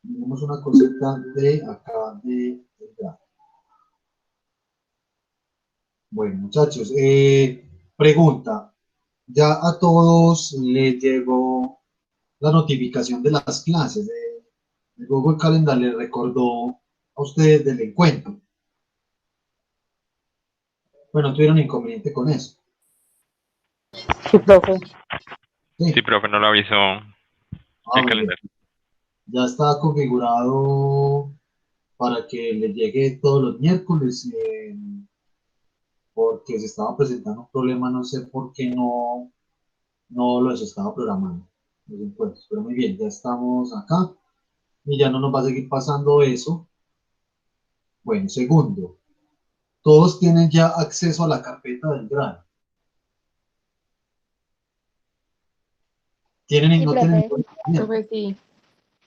Tenemos una cosita de acá de entrar. Bueno, muchachos, pregunta. ¿Ya a todos les llegó la notificación de las clases? De Google Calendar les recordó a ustedes del encuentro. Bueno, tuvieron inconveniente con eso. Sí, profe. Sí, Sí. profe, no lo avisó Ah, el muy bien. calendario. Ya está configurado para que les llegue todos los miércoles, porque se estaba presentando un problema, no sé por qué no los estaba programando los encuentros. Pero muy bien, ya estamos acá y ya no nos va a seguir pasando eso. Bueno, segundo, todos tienen ya acceso a la carpeta del Drive. ¿Tienen, Sí, no tienen profe. inconveniente? Profe, sí.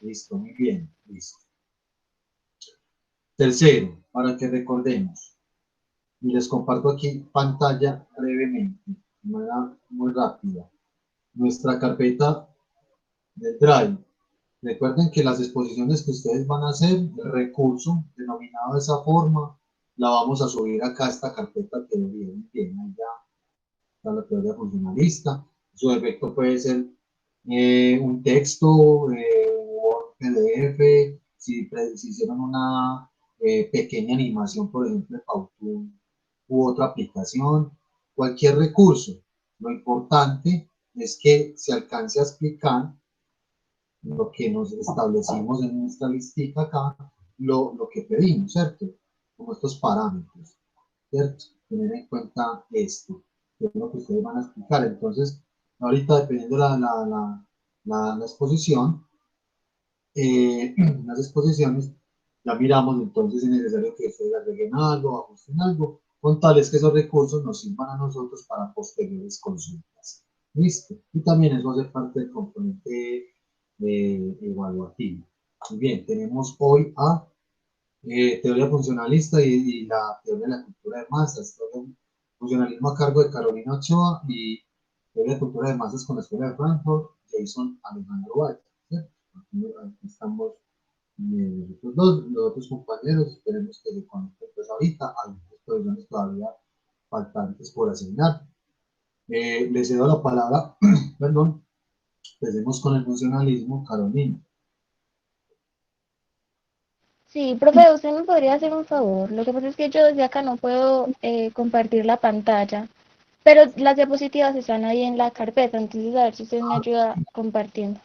Listo, muy bien, listo. Tercero, para que recordemos, y les comparto aquí pantalla brevemente, de manera muy rápida. Nuestra carpeta del Drive. Recuerden que las exposiciones que ustedes van a hacer, el recurso denominado de esa forma, la vamos a subir acá a esta carpeta teoría. Bien, ahí ya está la teoría funcionalista. Su efecto puede ser un texto, Word, PDF, si hicieron una pequeña animación, por ejemplo, de Powtoon u otra aplicación, cualquier recurso. Lo importante es que se alcance a explicar lo que nos establecimos en nuestra listica acá, lo que pedimos, ¿cierto? Como estos parámetros, ¿cierto? Tener en cuenta esto, que es lo que ustedes van a explicar. Entonces, ahorita dependiendo la exposición, las exposiciones, ya miramos entonces si es necesario que ustedes agreguen algo, ajusten algo, con tales que esos recursos nos sirvan a nosotros para posteriores consultas. Listo. Y también eso hace parte del componente evaluativo. Muy bien, tenemos hoy a teoría funcionalista y la teoría de la cultura de masas, teoría funcionalismo a cargo de Carolina Ochoa y teoría de cultura de masas con la Escuela de Frankfurt, Jason Alejandro Valle. ¿Cierto? Aquí estamos nosotros dos, los otros compañeros, esperemos que se conecten pues ahorita, hay exposiciones todavía faltantes por asignar. Les cedo la palabra, perdón, empecemos con el funcionalismo, Carolina. Sí, profe, usted me podría hacer un favor. Lo que pasa es que yo desde acá no puedo compartir la pantalla, pero las diapositivas están ahí en la carpeta, entonces a ver si usted me ayuda compartiendo.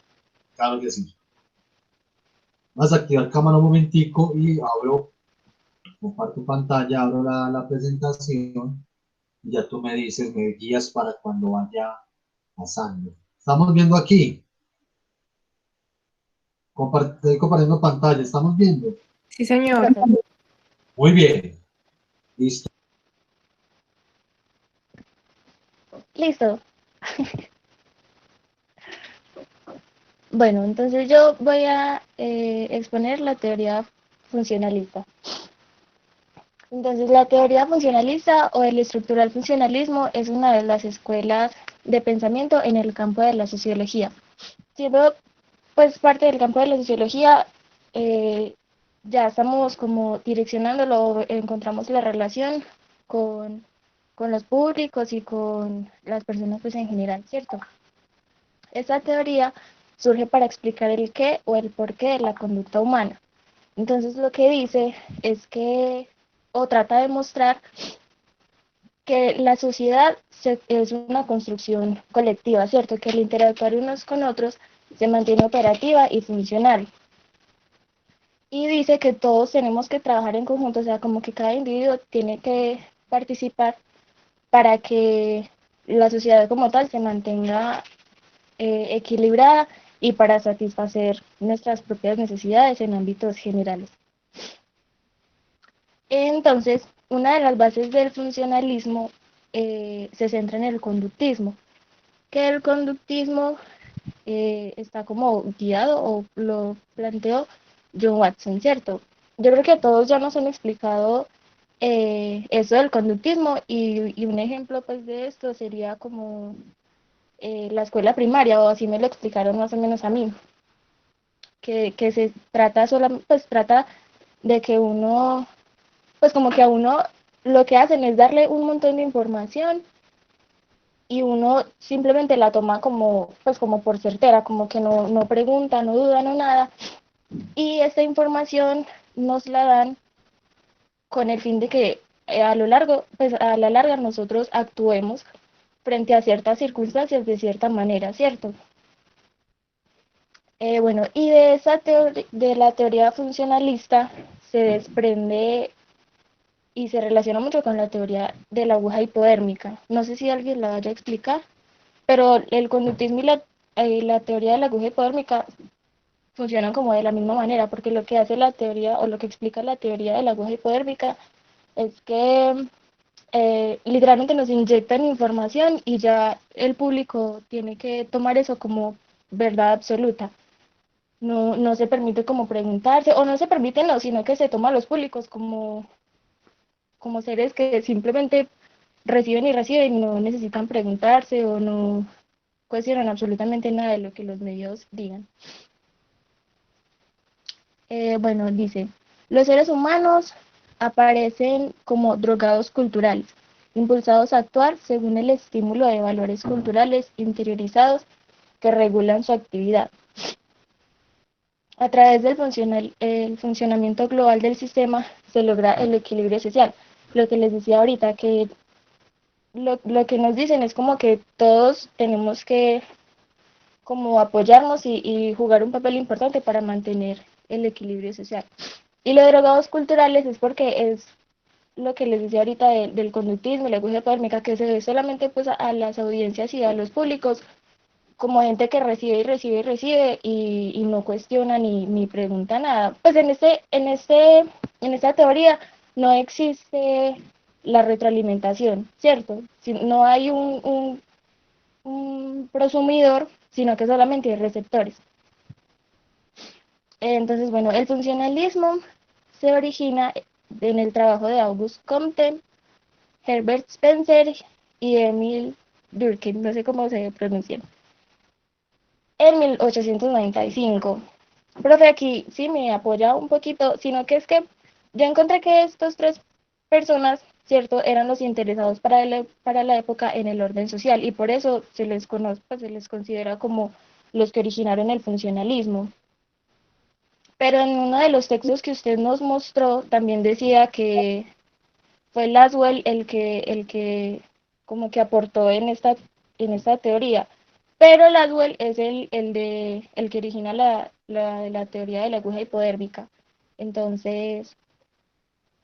Claro que sí. Vas a activar cámara un momentico y abro, comparto pantalla, abro la presentación y ya tú me dices, me guías para cuando vaya pasando. Estamos viendo aquí, estoy compartiendo pantalla, estamos viendo. Sí, Sí, señor. profe. Muy bien, listo. Listo. Bueno, entonces yo voy a exponer la teoría funcionalista. Entonces, la teoría funcionalista o el estructural funcionalismo es una de las escuelas de pensamiento en el campo de la sociología. Siendo pues parte del campo de la sociología, eh, ya estamos como direccionándolo, encontramos la relación con, con los públicos y con las personas pues en general, ¿cierto? Esta teoría surge para explicar el qué o el porqué de la conducta humana. Entonces lo que dice es que, o trata de mostrar que la sociedad es una construcción colectiva, ¿cierto? Que el interactuar unos con otros se mantiene operativa y funcional. Y dice que todos tenemos que trabajar en conjunto, o sea, como que cada individuo tiene que participar para que la sociedad como tal se mantenga equilibrada y para satisfacer nuestras propias necesidades en ámbitos generales. Entonces, una de las bases del funcionalismo se centra en el conductismo, que el conductismo está como guiado o lo planteó John Watson, ¿cierto? Yo creo que todos ya nos han explicado eso del conductismo y un ejemplo pues de esto sería como la escuela primaria o así me lo explicaron más o menos a mí, que se trata solamente, pues trata de que uno, pues como que a uno lo que hacen es darle un montón de información y uno simplemente la toma como, pues como por certera, como que no pregunta, no duda, no nada. Y esta información nos la dan con el fin de que a lo largo, pues a la larga nosotros actuemos frente a ciertas circunstancias de cierta manera, ¿cierto? Bueno, y de esa de la teoría funcionalista se desprende y se relaciona mucho con la teoría de la aguja hipodérmica. No sé si alguien la vaya a explicar, pero el conductismo y la teoría de la aguja hipodérmica funcionan como de la misma manera, porque lo que hace la teoría o lo que explica la teoría de la aguja hipodérmica es que literalmente nos inyectan información y ya el público tiene que tomar eso como verdad absoluta. No se permite como preguntarse, o no se permite, no, sino que se toma a los públicos como seres que simplemente reciben y reciben y no necesitan preguntarse o no cuestionan absolutamente nada de lo que los medios digan. Bueno, dice, los seres humanos aparecen como drogados culturales, impulsados a actuar según el estímulo de valores culturales interiorizados que regulan su actividad. A través del el funcionamiento global del sistema se logra el equilibrio social. Lo que les decía ahorita, que lo que nos dicen es como que todos tenemos que como apoyarnos y jugar un papel importante para mantener el equilibrio social. Y lo de drogados culturales es porque es lo que les decía ahorita del conductismo, la aguja pálmica, que se ve solamente pues a las audiencias y a los públicos como gente que recibe y recibe y recibe y no cuestiona ni pregunta nada. Pues en esta teoría no existe la retroalimentación, ¿cierto? Si no hay un prosumidor, sino que solamente hay receptores. Entonces, bueno, el funcionalismo se origina en el trabajo de Auguste Comte, Herbert Spencer y Emil Durkheim, no sé cómo se pronuncian, en 1895. Profe, aquí sí me apoya un poquito, sino que es que yo encontré que estos tres personas, ¿cierto?, eran los interesados para la época en el orden social y por eso se les conoce, pues, se les considera como los que originaron el funcionalismo. Pero en uno de los textos que usted nos mostró también decía que fue Laswell el que como que aportó en esta teoría. Pero Laswell es el que origina la teoría de la aguja hipodérmica. Entonces,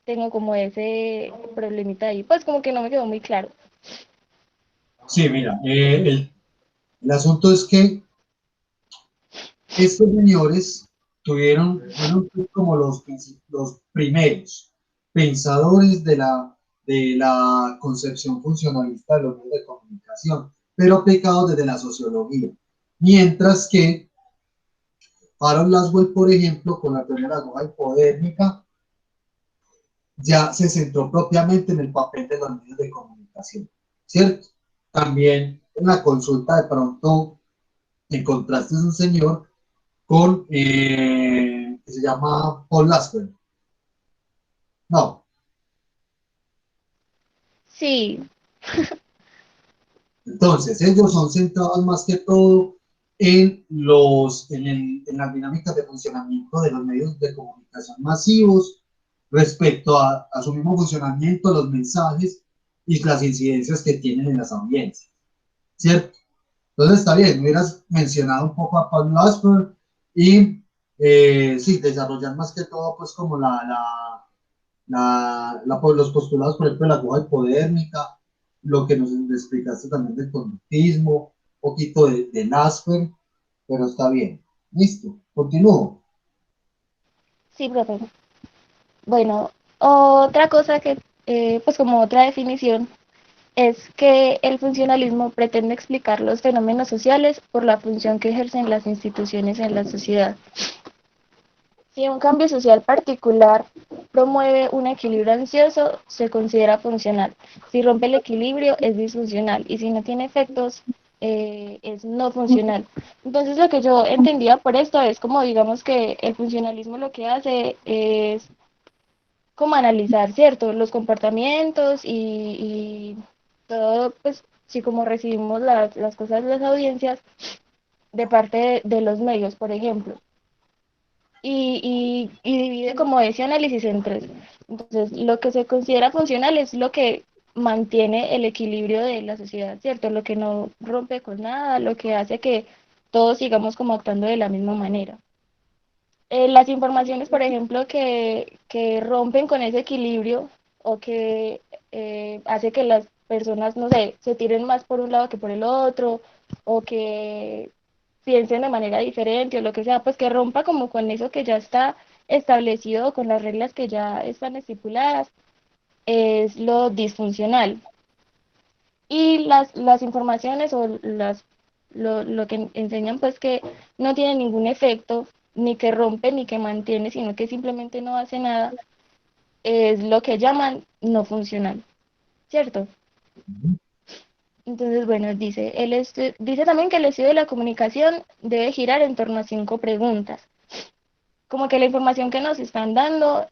tengo como ese problemita ahí. Pues como que no me quedó muy claro. Sí, mira, el asunto es que estos señores fueron como los primeros pensadores de la concepción funcionalista de los medios de comunicación, pero aplicados desde la sociología. Mientras que Harold Laswell, por ejemplo, con la teoría de la aguja hipodérmica, ya se centró propiamente en el papel de los medios de comunicación, ¿cierto? También en la consulta de pronto encontraste un señor con, que se llama Paul Laswell. No, Sí, entonces ellos son centrados más que todo en las dinámicas de funcionamiento de los medios de comunicación masivos respecto a su mismo funcionamiento, los mensajes y las incidencias que tienen en las audiencias, ¿cierto? Entonces está bien, hubieras mencionado un poco a Paul Lasper y sí, desarrollar más que todo pues como pues, los postulados, por ejemplo, de la aguja hipodérmica, lo que nos explicaste también del conductismo, un poquito de Lasper, pero está bien. Listo, continúo. sí, profe. Bueno, otra cosa que, pues como otra definición, es que el funcionalismo pretende explicar los fenómenos sociales por la función que ejercen las instituciones en la sociedad. Si un cambio social particular promueve un equilibrio ansioso, se considera funcional. Si rompe el equilibrio, es disfuncional. Y si no tiene efectos es no funcional. Entonces lo que yo entendía por esto es como digamos que el funcionalismo lo que hace es como analizar, ¿cierto? Los comportamientos y todo, pues sí, como recibimos las cosas de las audiencias de parte de los medios, por ejemplo. Y divide como ese análisis en tres. Entonces, lo que se considera funcional es lo que mantiene el equilibrio de la sociedad, ¿cierto? Lo que no rompe con nada, lo que hace que todos sigamos como actuando de la misma manera. Las informaciones, por ejemplo, que rompen con ese equilibrio o que hace que las personas, no sé, se tiren más por un lado que por el otro, o que piensen de manera diferente, o lo que sea, pues que rompa como con eso que ya está establecido, con las reglas que ya están estipuladas, es lo disfuncional. Y las informaciones o lo que enseñan pues que no tiene ningún efecto, ni que rompe, ni que mantiene, sino que simplemente no hace nada, es lo que llaman no funcional, ¿cierto? Ujú. Entonces, bueno, dice también que el estudio de la comunicación debe girar en torno a 5 preguntas. Como que la información que nos están dando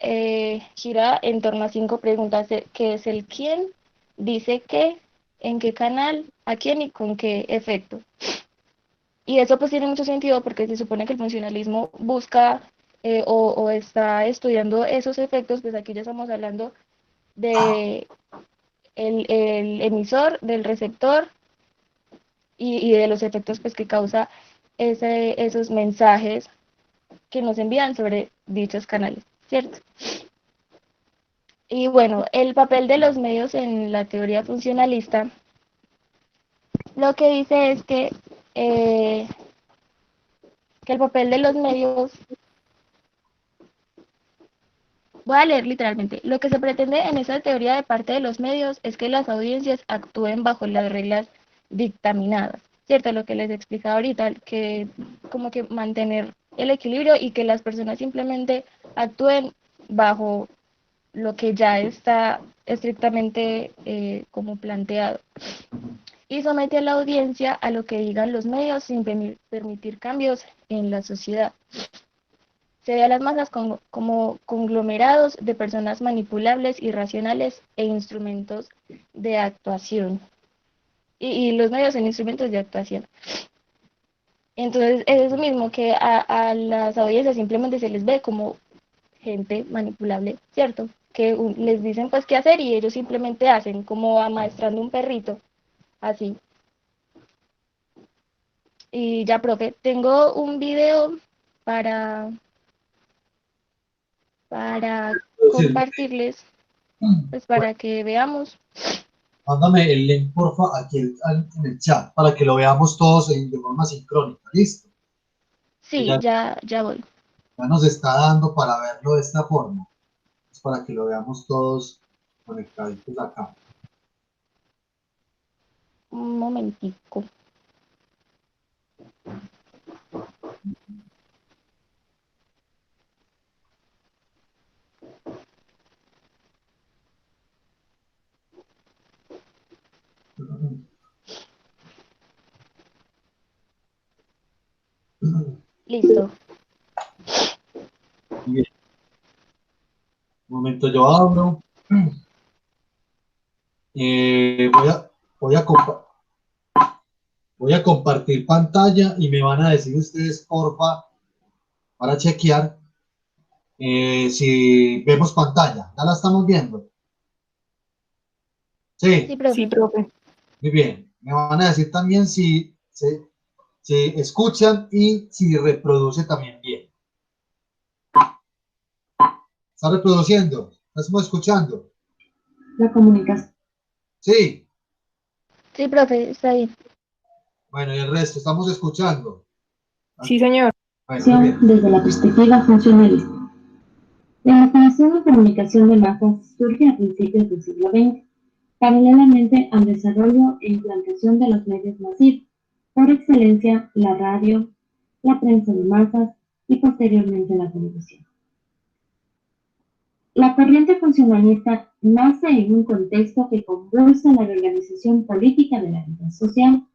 gira en torno a 5 preguntas, que es el quién, dice qué, en qué canal, a quién y con qué efecto. Y eso pues tiene mucho sentido porque se supone que el funcionalismo busca o está estudiando esos efectos, pues aquí ya estamos hablando de el emisor, del receptor y de los efectos pues que causa esos mensajes que nos envían sobre dichos canales, ¿cierto? Y bueno, el papel de los medios en la teoría funcionalista lo que dice es que el papel de los medios, voy a leer literalmente, lo que se pretende en esa teoría de parte de los medios es que las audiencias actúen bajo las reglas dictaminadas, ¿cierto? Lo que les explicaba ahorita, que como que mantener el equilibrio y que las personas simplemente actúen bajo lo que ya está estrictamente como planteado. Y somete a la audiencia a lo que digan los medios sin permitir cambios en la sociedad. Se ve a las masas como conglomerados de personas manipulables, irracionales e instrumentos de actuación. Y los medios son instrumentos de actuación. Entonces es eso mismo que a las audiencias simplemente se les ve como gente manipulable, ¿cierto? Que les dicen pues qué hacer y ellos simplemente hacen, como amaestrando un perrito, así. Y ya, profe, tengo un video para, para Sí. compartirles, pues Bueno, para que veamos. mándame el link, porfa, aquí en el chat, para que lo veamos todos de forma sincrónica, ¿listo? Que Sí, ya voy. ya nos está dando para verlo de esta forma, es para que lo veamos todos conectaditos acá. Un momentico. Listo. Bien, un momento yo abro. Voy a, voy a voy a compartir pantalla y me van a decir ustedes, porfa, para chequear si vemos pantalla. ¿Ya la estamos viendo? Sí, Sí, Sí, profe. profe. muy bien. Me van a decir también si escuchan y si reproduce también bien. ¿Está reproduciendo? ¿Estamos escuchando? La comunicación. Sí. Sí, profe, está bien. Bueno, y el resto, ¿estamos escuchando? Sí, señor. Bueno, muy bien. Desde la perspectiva funcionalista. La investigación de comunicación de masas surge a principios del siglo XX, paralelamente al desarrollo e implantación de los medios masivos, por excelencia la radio, la prensa de masas y posteriormente la televisión. La corriente funcionalista nace en un contexto que convulsa la reorganización política de la vida social.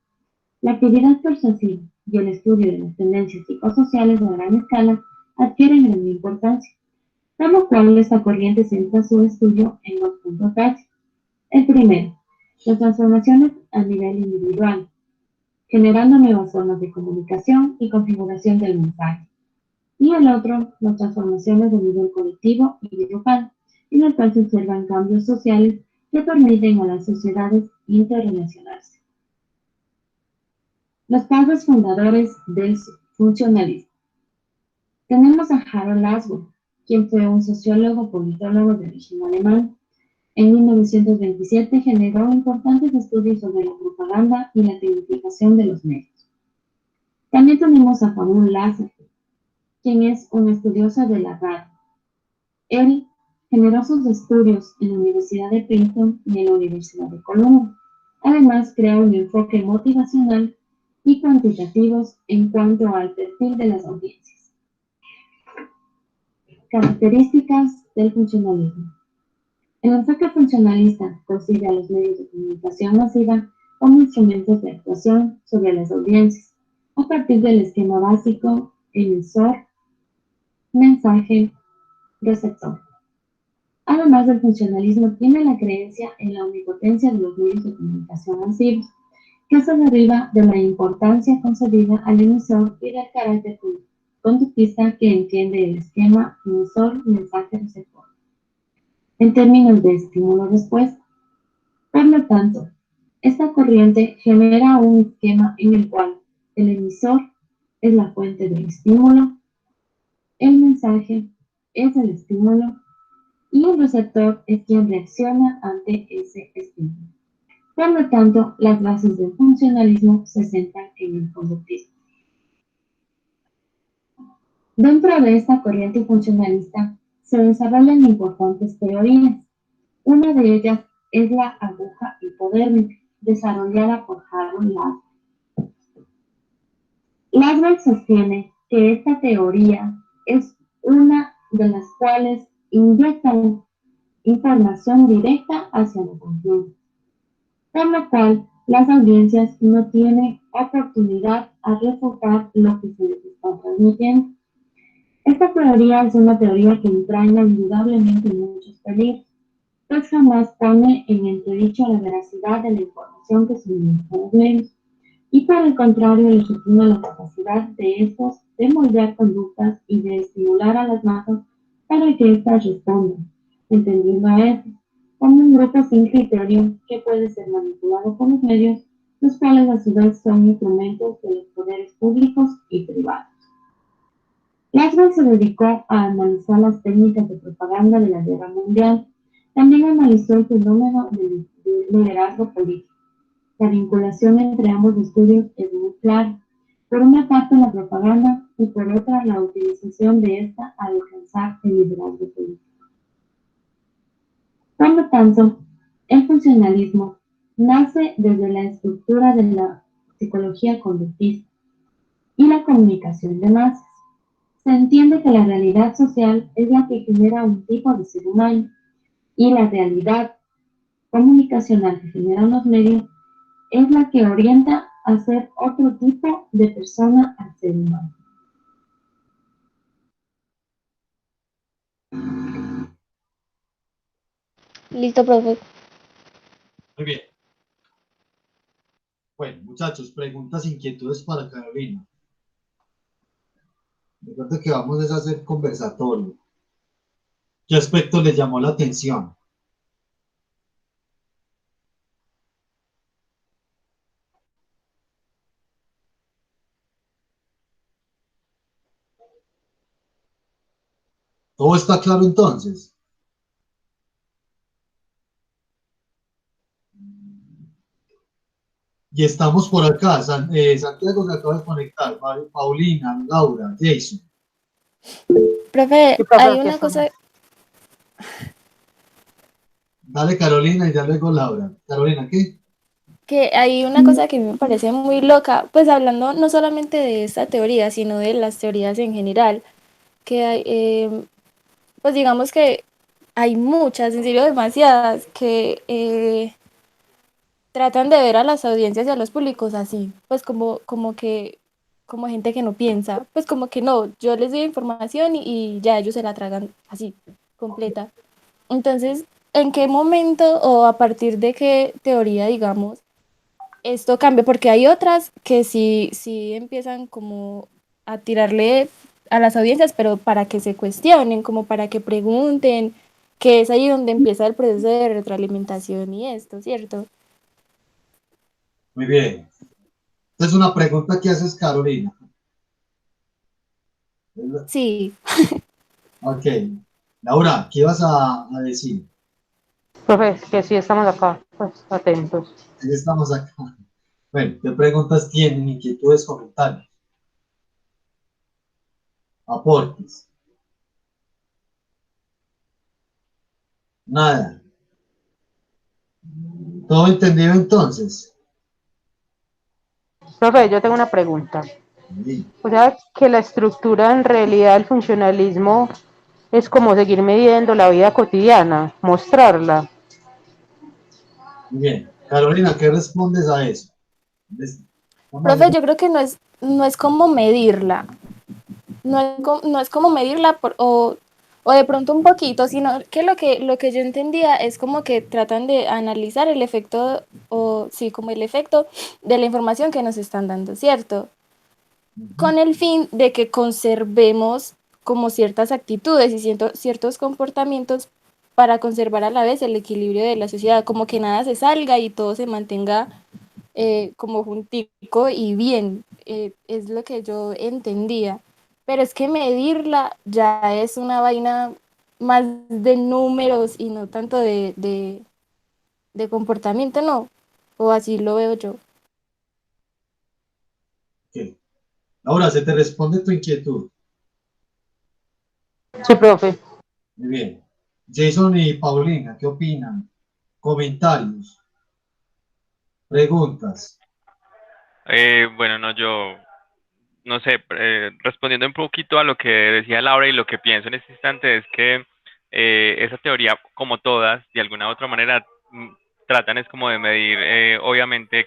La actividad persuasiva y el estudio de las tendencias psicosociales a gran escala adquieren gran importancia, por lo cual esta corriente centra su estudio en dos puntos básicos. El primero, las transformaciones a nivel individual, generando nuevas formas de comunicación y configuración del mensaje. Y el otro, las transformaciones a nivel colectivo y grupal, en el cual se observan cambios sociales que permiten a las sociedades interrelacionarse. Los padres fundadores del funcionalismo. Tenemos a Harold Laswell, quien fue un sociólogo politólogo de origen alemán. En 1927 generó importantes estudios sobre la propaganda y la tecnificación de los medios. También tenemos a Juan Lasser, quien es un estudioso de la radio. Él generó sus estudios en la Universidad de Princeton y en la Universidad de Columbia. Además, creó un enfoque motivacional y cuantitativos en cuanto al perfil de las audiencias. Características del funcionalismo. El enfoque funcionalista concibe a los medios de comunicación masiva como instrumentos de actuación sobre las audiencias, a partir del esquema básico emisor, mensaje, receptor. Además, el funcionalismo tiene la creencia en la omnipotencia de los medios de comunicación masivos, que se deriva de la importancia concedida al emisor y del carácter conductista que entiende el esquema emisor-mensaje-receptor, en términos de estímulo-respuesta. Por lo tanto, esta corriente genera un esquema en el cual el emisor es la fuente del estímulo, el mensaje es el estímulo y el receptor es quien reacciona ante ese estímulo. Por lo tanto, las bases del funcionalismo se centran en el conductismo. Dentro de esta corriente funcionalista se desarrollan importantes teorías. Una de ellas es la aguja hipodérmica, desarrollada por Harold Laswell. Laswell sostiene que esta teoría es una de las cuales inyectan información directa hacia la conciencia, por lo cual las audiencias no tienen oportunidad a refutar lo que se les está transmitiendo. Esta teoría es una teoría que entraña indudablemente muchos peligros, pues jamás pone en entredicho la veracidad de la información que suministran los medios, y por el contrario legitima la capacidad de estos de moldear conductas y de estimular a las masas para que éstas respondan, entendiendo a estos como un grupo sin criterio que puede ser manipulado por los medios, los cuales a su vez son instrumentos de los poderes públicos y privados. Laswell se dedicó a analizar las técnicas de propaganda de la guerra mundial. También analizó el fenómeno del liderazgo político. La vinculación entre ambos estudios es muy clara. Por una parte la propaganda y por otra la utilización de esta al alcanzar el liderazgo político. Por lo tanto, el funcionalismo nace desde la estructura de la psicología conductista y la comunicación de masas. Se entiende que la realidad social es la que genera un tipo de ser humano y la realidad comunicacional que generan los medios es la que orienta a ser otro tipo de persona al ser humano. Listo, profe. Muy bien. Bueno, muchachos, preguntas, inquietudes para Carolina. Recuerda que vamos a hacer conversatorio. ¿Qué aspecto le llamó la atención? ¿Todo está claro entonces? Y estamos por acá. Santiago se acaba de conectar. Paulina, Laura, Jason. Profe, Sí, profe, hay aquí una cosa, estamos. Dale, Carolina, y ya luego Laura. Carolina, ¿qué? que me parece muy loca, pues hablando no solamente de esta teoría, sino de las teorías en general, que hay, pues digamos que hay muchas, en serio demasiadas, que tratan de ver a las audiencias y a los públicos así, pues como gente que no piensa, pues como que no, yo les doy información y ya ellos se la tragan así, completa. Entonces, ¿en qué momento o a partir de qué teoría, digamos, esto cambia? Porque hay otras que sí empiezan como a tirarle a las audiencias, pero para que se cuestionen, como para que pregunten, que es ahí donde empieza el proceso de retroalimentación y esto, ¿cierto? Muy bien. Esta es una pregunta que haces, Carolina. Sí, Ok. Laura, ¿qué ibas a decir? Profe, que sí estamos acá, pues atentos. Ya estamos acá. Bueno, ¿qué preguntas tienen? Inquietudes, comentarios, aportes. Nada. ¿Todo entendido entonces? Profe, yo tengo una pregunta. Sí. O sea, que la estructura en realidad del funcionalismo es como seguir midiendo la vida cotidiana, mostrarla. Muy bien. Carolina, ¿qué respondes a eso? profe, yo creo que no es como medirla, no es como medirla o de pronto un poquito, sino que lo que yo entendía es como que tratan de analizar el efecto, o sí, como el efecto de la información que nos están dando, ¿cierto? Con el fin de que conservemos como ciertas actitudes y ciertos comportamientos para conservar a la vez el equilibrio de la sociedad, como que nada se salga y todo se mantenga como juntico y bien, es lo que yo entendía. Pero es que medirla ya es una vaina más de números y no tanto de comportamiento, ¿no? O así lo veo yo. Ok. Laura, se te responde tu inquietud. Sí, profe. Muy bien. Jason y Paulina, ¿qué opinan? Comentarios, preguntas. Bueno, no, yo no sé, respondiendo un poquito a lo que decía Laura y lo que pienso en este instante es que esa teoría, como todas, de alguna u otra manera, tratan es como de medir, obviamente,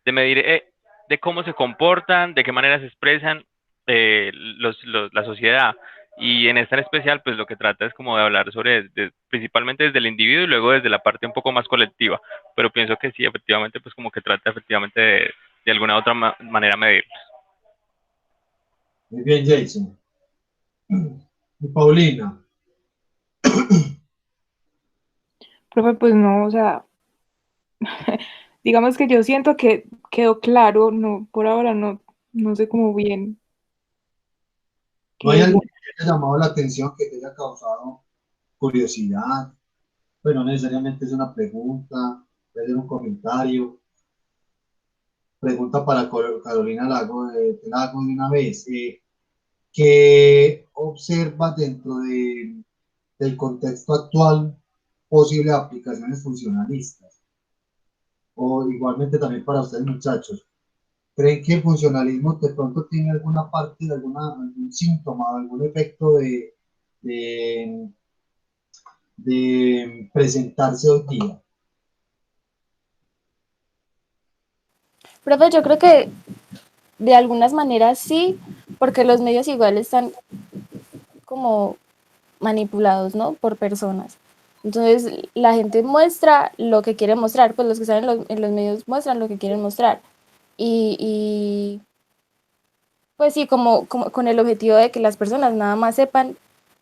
de medir de cómo se comportan, de qué manera se expresan la sociedad. Y en esta en especial, pues lo que trata es como de hablar sobre, principalmente desde el individuo y luego desde la parte un poco más colectiva. Pero pienso que sí, efectivamente, pues como que trata efectivamente de alguna otra manera medir. Muy bien, Jason. Y Paulina. Profe, pues no, o sea, digamos que yo siento que quedó claro, no, por ahora no, no sé cómo bien ¿No hay qué es algo la... que te haya llamado la atención, que te haya causado curiosidad? Bueno, no necesariamente es una pregunta, puede ser un comentario. Pregunta para Carolina Lago, te la hago de una vez. ¿Qué observa dentro del contexto actual posibles aplicaciones funcionalistas? O igualmente también para ustedes, muchachos. ¿Creen que el funcionalismo de pronto tiene alguna parte, de algún síntoma, algún efecto de, de presentarse hoy día? Profe, yo creo que de algunas maneras sí, porque los medios igual están como manipulados, ¿no? Por personas. Entonces, la gente muestra lo que quiere mostrar, pues los que están en los medios muestran lo que quieren mostrar. Y pues sí, como con el objetivo de que las personas nada más sepan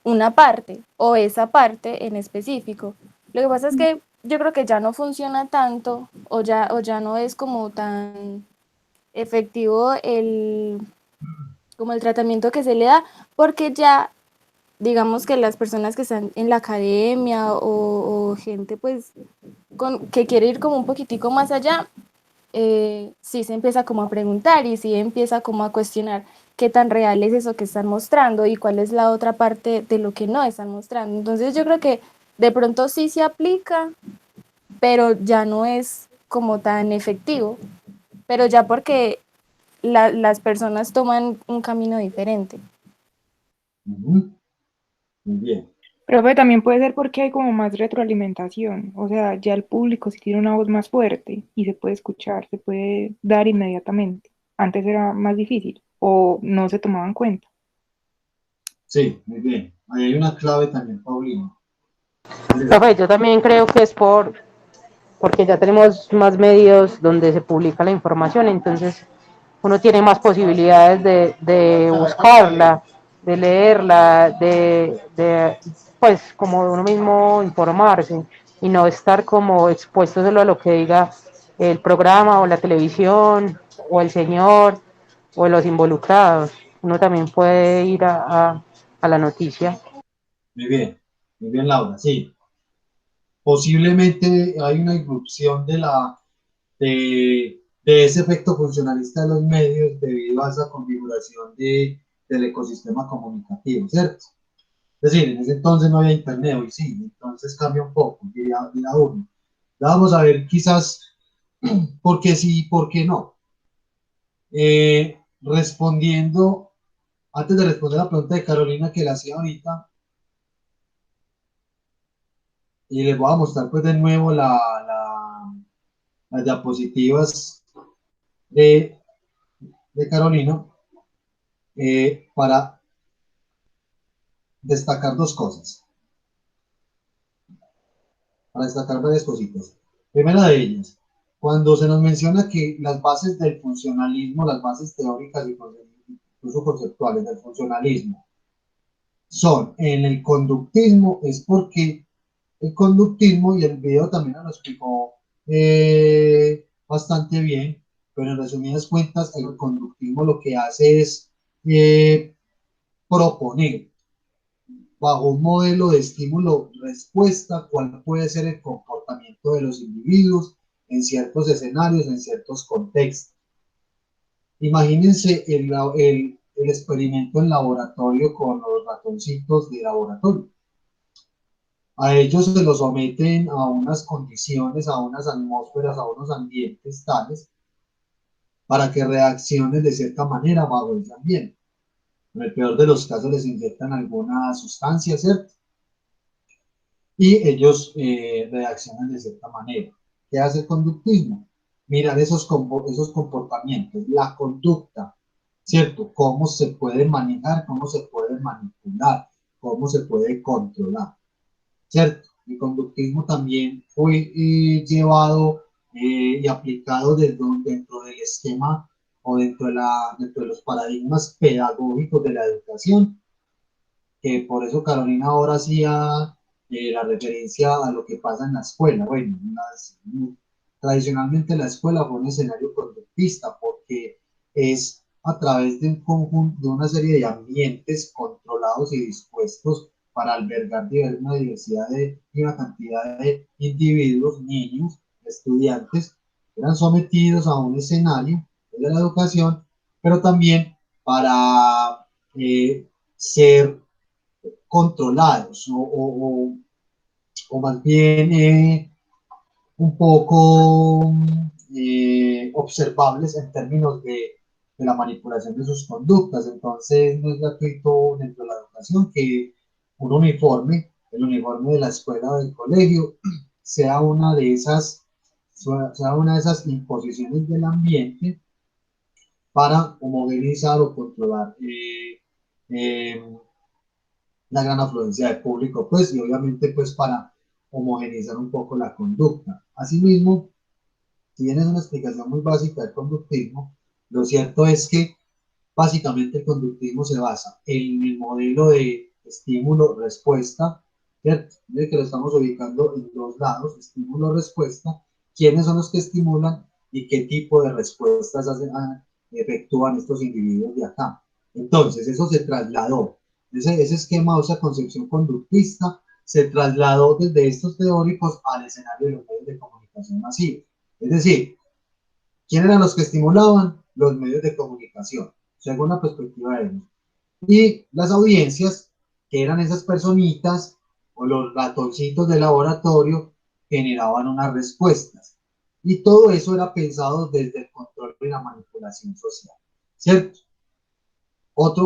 una parte o esa parte en específico. Lo que pasa es que yo creo que ya no funciona tanto o ya no es como tan efectivo como el tratamiento que se le da, porque ya digamos que las personas que están en la academia o gente pues que quiere ir como un poquitico más allá, sí se empieza como a preguntar y sí empieza como a cuestionar qué tan real es eso que están mostrando y cuál es la otra parte de lo que no están mostrando. Entonces yo creo que de pronto sí se aplica, pero ya no es como tan efectivo, pero ya porque las personas toman un camino diferente. Ujú. Muy bien. Profe, también puede ser porque hay como más retroalimentación, o sea, ya el público sí tiene una voz más fuerte y se puede escuchar, se puede dar inmediatamente. Antes era más difícil o no se tomaba en cuenta. Sí, muy bien. Ahí hay una clave también, Paulino. Profe, yo también creo que es porque ya tenemos más medios donde se publica la información, entonces uno tiene más posibilidades de buscarla, de leerla, pues como uno mismo informarse y no estar como expuesto solo a lo que diga el programa o la televisión o el señor o los involucrados. Uno también puede ir a la noticia. Muy bien, Laura, sí. Posiblemente hay una irrupción de ese efecto funcionalista de los medios debido a esa configuración del ecosistema comunicativo, ¿cierto? Es decir, en ese entonces no había internet, hoy sí, entonces cambia un poco, diría uno. Ya vamos a ver quizás por qué sí, por qué no. Respondiendo, antes de responder la pregunta de Carolina que la hacía ahorita, y les voy a mostrar pues de nuevo las diapositivas de, de Carolina para destacar dos cosas, para destacar varias cositas. Primera de ellas, cuando se nos menciona que las bases del funcionalismo, las bases teóricas y incluso conceptuales del funcionalismo son en el conductismo, es porque el conductismo, y el video también nos lo explicó bastante bien, pero en resumidas cuentas, el conductismo lo que hace es eh, proponer bajo un modelo de estímulo-respuesta cuál puede ser el comportamiento de los individuos en ciertos escenarios, en ciertos contextos. Imagínense el experimento en laboratorio con los ratoncitos de laboratorio. A ellos se los someten a unas condiciones, a unas atmósferas, a unos ambientes tales para que reaccionen de cierta manera bajo ese ambiente. En el peor de los casos les inyectan alguna sustancia, ¿cierto? Y ellos reaccionan de cierta manera. ¿Qué hace el conductismo? Mirar esos comportamientos, la conducta, ¿cierto? Cómo se puede manejar, cómo se puede manipular, cómo se puede controlar, ¿cierto? El conductismo también fue llevado y aplicado dentro del esquema o dentro de los paradigmas pedagógicos de la educación, que por eso Carolina ahora hacía la referencia a lo que pasa en la escuela. Bueno, tradicionalmente la escuela fue un escenario conductista porque es a través de un conjunto, de una serie de ambientes controlados y dispuestos para albergar una diversidad y una cantidad de individuos, niños, estudiantes, eran sometidos a un escenario de la educación, pero también para ser controlados o más bien un poco observables en términos de la manipulación de sus conductas. Entonces, no es gratuito dentro de la educación que un uniforme, el uniforme de la escuela o del colegio, sea una de esas, sea una de esas imposiciones del ambiente para homogeneizar o controlar eh, la gran afluencia de público, pues, y obviamente, pues, para homogeneizar un poco la conducta. Asimismo, si bien es una explicación muy básica del conductismo, lo cierto es que básicamente el conductismo se basa en el modelo de estímulo-respuesta, ¿cierto? De que lo estamos ubicando en dos lados, estímulo-respuesta, quiénes son los que estimulan y qué tipo de respuestas efectúan estos individuos de acá. Entonces, eso se trasladó, ese esquema o esa concepción conductista se trasladó desde estos teóricos al escenario de los medios de comunicación masivos. Es decir, ¿quién eran los que estimulaban? Los medios de comunicación, según la perspectiva de ellos. Y las audiencias, que eran esas personitas o los ratoncitos de laboratorio, generaban unas respuestas. Y todo eso era pensado desde el control y la manipulación social, ¿cierto? Otra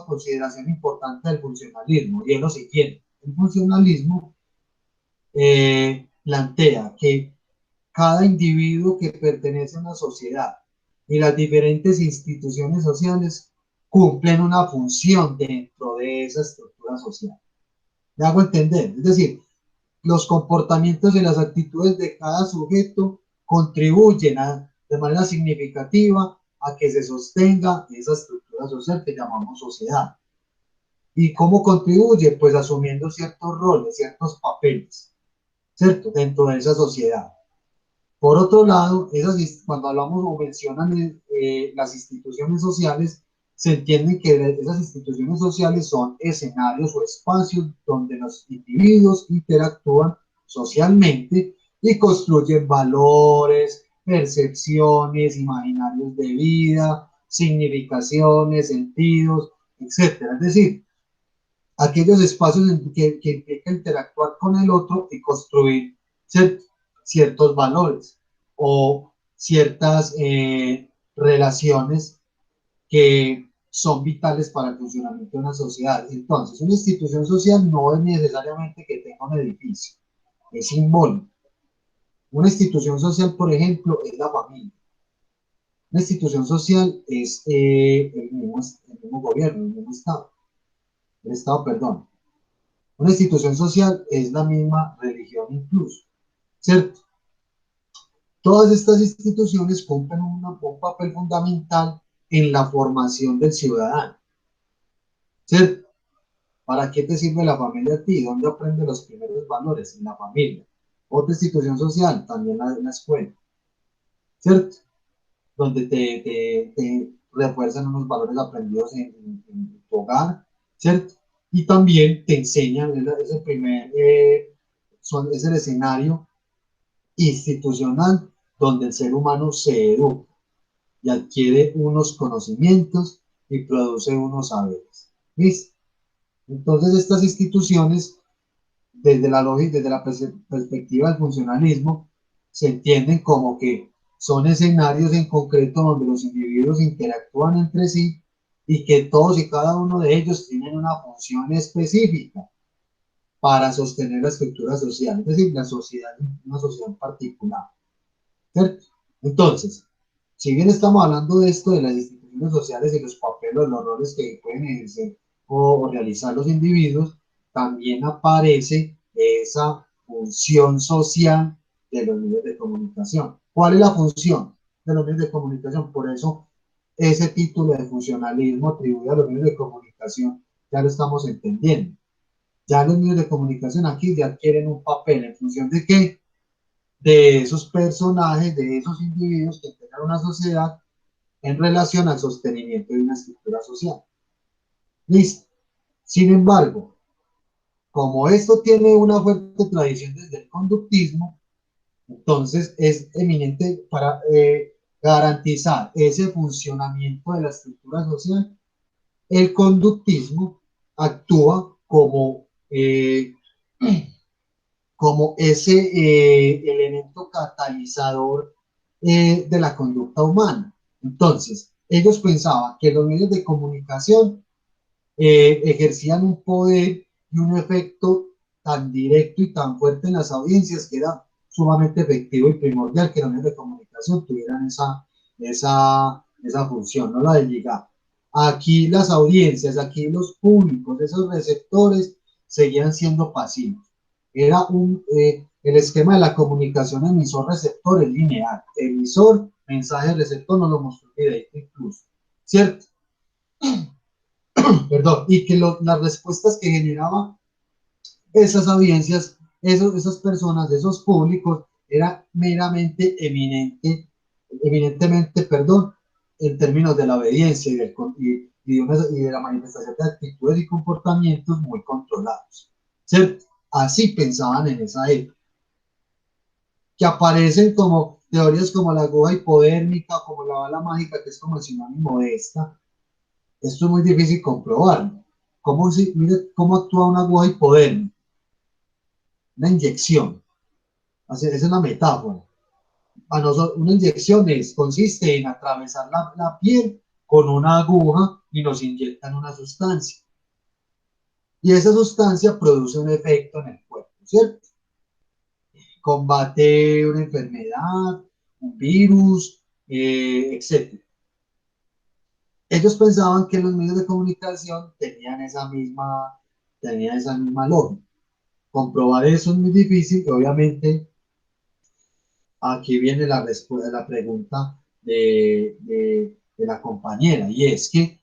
consideración importante del funcionalismo, y es lo siguiente: el funcionalismo plantea que cada individuo que pertenece a una sociedad y las diferentes instituciones sociales cumplen una función dentro de esa estructura social. ¿Me hago entender? Es decir, los comportamientos y las actitudes de cada sujeto contribuyen de manera significativa a que se sostenga esa estructura social que llamamos sociedad. ¿Y cómo contribuye? Pues asumiendo ciertos roles, ciertos papeles, ¿cierto? Dentro de esa sociedad. Por otro lado, cuando hablamos o mencionan las instituciones sociales, se entiende que esas instituciones sociales son escenarios o espacios donde los individuos interactúan socialmente y construyen valores, percepciones, imaginarios de vida, significaciones, sentidos, etcétera. Es decir, aquellos espacios que implica interactuar con el otro y construir ciertos valores o ciertas relaciones que son vitales para el funcionamiento de una sociedad. Entonces, una institución social no es necesariamente que tenga un edificio, es simbólico. Una institución social, por ejemplo, es la familia. Una institución social es el mismo gobierno, el mismo Estado. El Estado, perdón. Una institución social es la misma religión incluso, ¿cierto? Todas estas instituciones cumplen un papel fundamental en la formación del ciudadano, ¿cierto? ¿Para qué te sirve la familia a ti? ¿Dónde aprendes los primeros valores? En la familia. Otra institución social, también la escuela, ¿cierto? Donde te refuerzan unos valores aprendidos en tu hogar, ¿cierto? Y también te enseñan, es el escenario institucional donde el ser humano se educa y adquiere unos conocimientos y produce unos saberes. ¿Listo? Entonces estas instituciones, desde la lógica, desde la perspectiva del funcionalismo, se entienden como que son escenarios en concreto donde los individuos interactúan entre sí y que todos y cada uno de ellos tienen una función específica para sostener la estructura social, es decir, una sociedad en particular, ¿cierto? Entonces, si bien estamos hablando de esto, de las instituciones sociales y los papeles, los roles que pueden ejercer o realizar los individuos, también aparece esa función social de los medios de comunicación. ¿Cuál es la función de los medios de comunicación? Por eso ese título de funcionalismo atribuido a los medios de comunicación ya lo estamos entendiendo. Ya los medios de comunicación aquí ya adquieren un papel en función de qué, de esos personajes, de esos individuos que integran una sociedad en relación al sostenimiento de una estructura social. Listo. Sin embargo, como esto tiene una fuerte tradición desde el conductismo, entonces es eminente para garantizar ese funcionamiento de la estructura social. El conductismo actúa como ese elemento catalizador de la conducta humana. Entonces, ellos pensaban que los medios de comunicación ejercían un poder y un efecto tan directo y tan fuerte en las audiencias que era sumamente efectivo y primordial que los medios de comunicación tuvieran esa función, no la de llegar. Aquí las audiencias, aquí los públicos, esos receptores seguían siendo pasivos. Era el esquema de la comunicación emisor-receptor es lineal. Emisor, mensaje, receptor, nos lo mostró el videito incluso, ¿cierto? Perdón, y que las respuestas que generaba esas audiencias, esas personas, esos públicos, era meramente eminentemente, perdón, en términos de la obediencia y de la manifestación de actitudes y comportamientos muy controlados, ¿cierto? Así pensaban en esa época. Que aparecen como teorías como la aguja hipodérmica, como la bala mágica, que es como el sinónimo de esta. Esto es muy difícil comprobarlo. Mire cómo actúa una aguja hipodérmica. Una inyección. Esa es la metáfora. Una inyección consiste en atravesar la piel con una aguja y nos inyectan una sustancia. Y esa sustancia produce un efecto en el cuerpo, ¿cierto? Combate una enfermedad, un virus, etc. Ellos pensaban que los medios de comunicación tenían esa misma lógica. Comprobar eso es muy difícil y obviamente aquí viene la respuesta, la pregunta de la compañera, y es que,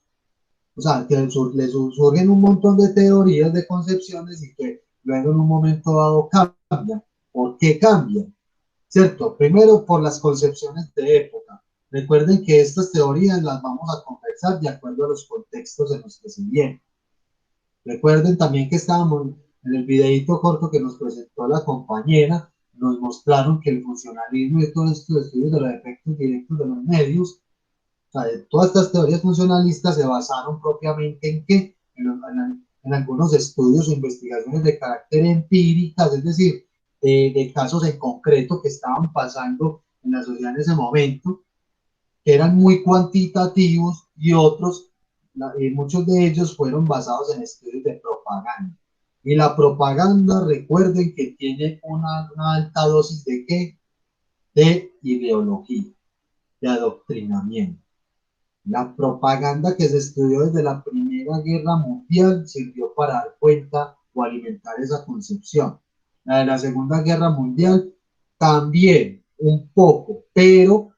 o sea, que surgen un montón de teorías, de concepciones y que luego en un momento dado cambian. ¿Por qué cambian? ¿Cierto? Primero por las concepciones de época. Recuerden que estas teorías las vamos a conversar de acuerdo a los contextos en los que se vienen. Recuerden también que estábamos en el videito corto que nos presentó la compañera, nos mostraron que el funcionalismo y todos estos estudios de los efectos directos de los medios, o sea, todas estas teorías funcionalistas se basaron propiamente en qué, en algunos estudios o investigaciones de carácter empíricas, es decir, de casos en concreto que estaban pasando en la sociedad en ese momento, que eran muy cuantitativos y otros, y muchos de ellos fueron basados en estudios de propaganda. Y la propaganda, recuerden que tiene una alta dosis de ¿qué? De ideología, de adoctrinamiento. La propaganda que se estudió desde la Primera Guerra Mundial sirvió para dar cuenta o alimentar esa concepción. La de la Segunda Guerra Mundial también un poco, pero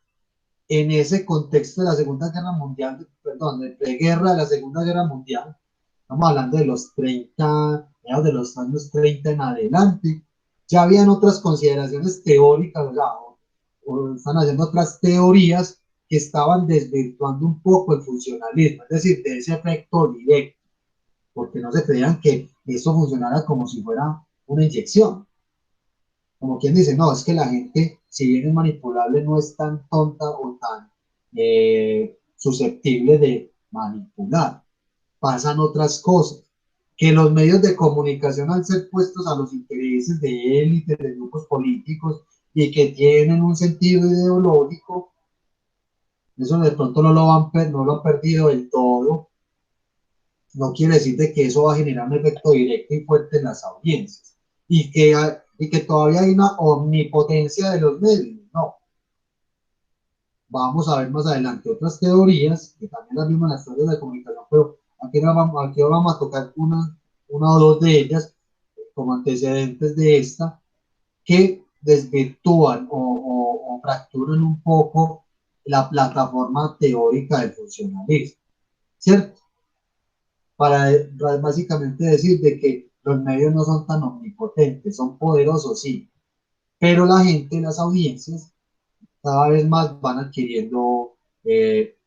en ese contexto de la Segunda Guerra Mundial, perdón, de preguerra de la Segunda Guerra Mundial, estamos hablando de los 30, de los años 30 en adelante, ya habían otras consideraciones teóricas, o están haciendo otras teorías que estaban desvirtuando un poco el funcionalismo, es decir, de ese efecto directo, porque no se creían que eso funcionara como si fuera una inyección. Como quien dice, no, es que la gente, si bien es manipulable, no es tan tonta o tan susceptible de manipular. Pasan otras cosas, que los medios de comunicación al ser puestos a los intereses de élites, de grupos políticos y que tienen un sentido ideológico, eso de pronto no lo han perdido del todo, no quiere decir de que eso va a generar un efecto directo y fuerte en las audiencias y que todavía hay una omnipotencia de los medios, no. Vamos a ver más adelante otras teorías, que también las vimos en las teorías de comunicación, pero aquí vamos a tocar una o dos de ellas como antecedentes de esta, que desvirtúan o fracturan un poco la plataforma teórica del funcionalismo, ¿cierto? Para básicamente decir de que los medios no son tan omnipotentes, son poderosos, sí, pero la gente, las audiencias, cada vez más van adquiriendo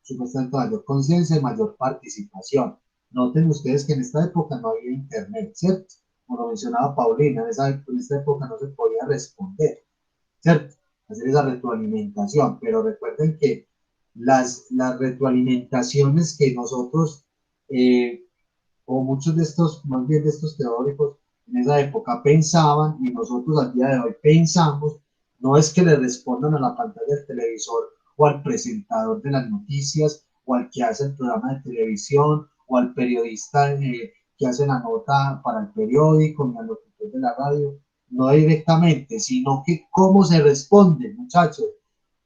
supuestamente mayor conciencia y mayor participación. Noten ustedes que en esta época no había internet, ¿cierto? Como lo mencionaba Paulina, en esta época no se podía responder, ¿cierto? Hacer esa retroalimentación, pero recuerden que las retroalimentaciones que nosotros, o muchos de estos, más bien de estos teóricos, en esa época pensaban, y nosotros al día de hoy pensamos, no es que le respondan a la pantalla del televisor o al presentador de las noticias o al que hace el programa de televisión o al periodista que hace la nota para el periódico ni al locutor de la radio, no directamente, sino que cómo se responde, muchachos,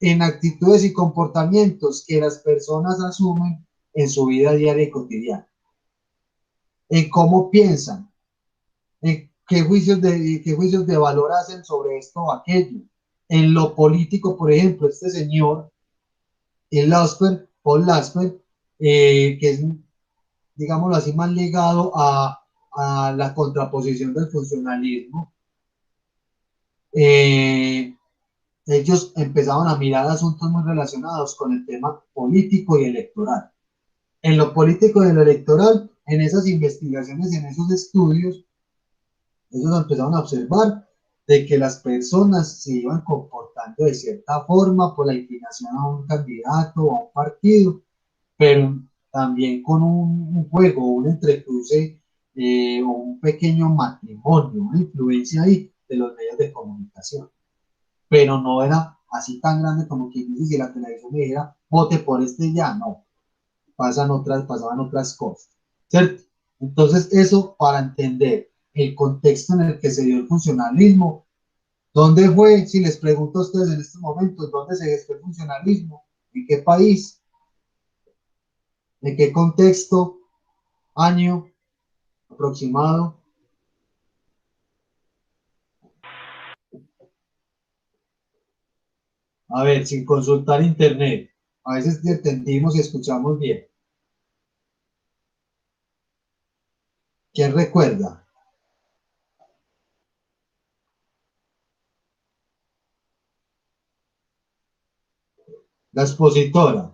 en actitudes y comportamientos que las personas asumen en su vida diaria y cotidiana, en cómo piensan, en qué juicios de valor hacen sobre esto o aquello. En lo político, por ejemplo, este señor, Paul Lasper, que es, digámoslo así, más ligado a la contraposición del funcionalismo, ellos empezaron a mirar asuntos muy relacionados con el tema político y electoral. En lo político y en lo electoral, en esas investigaciones, en esos estudios, ellos empezaron a observar de que las personas se iban comportando de cierta forma por la inclinación a un candidato o a un partido, pero también con un juego, un entrecruce o un pequeño matrimonio, una influencia ahí de los medios de comunicación. Pero no era así tan grande como quien dice, si la televisión me dijera, vote por este ya, no. pasaban otras cosas, ¿cierto? Entonces, eso para entender el contexto en el que se dio el funcionalismo. ¿Dónde fue? Si les pregunto a ustedes en estos momentos, ¿dónde se gestó el funcionalismo? ¿En qué país? ¿En qué contexto? ¿Año aproximado? A ver, sin consultar internet. A veces entendimos y escuchamos bien. ¿Quién recuerda? La expositora.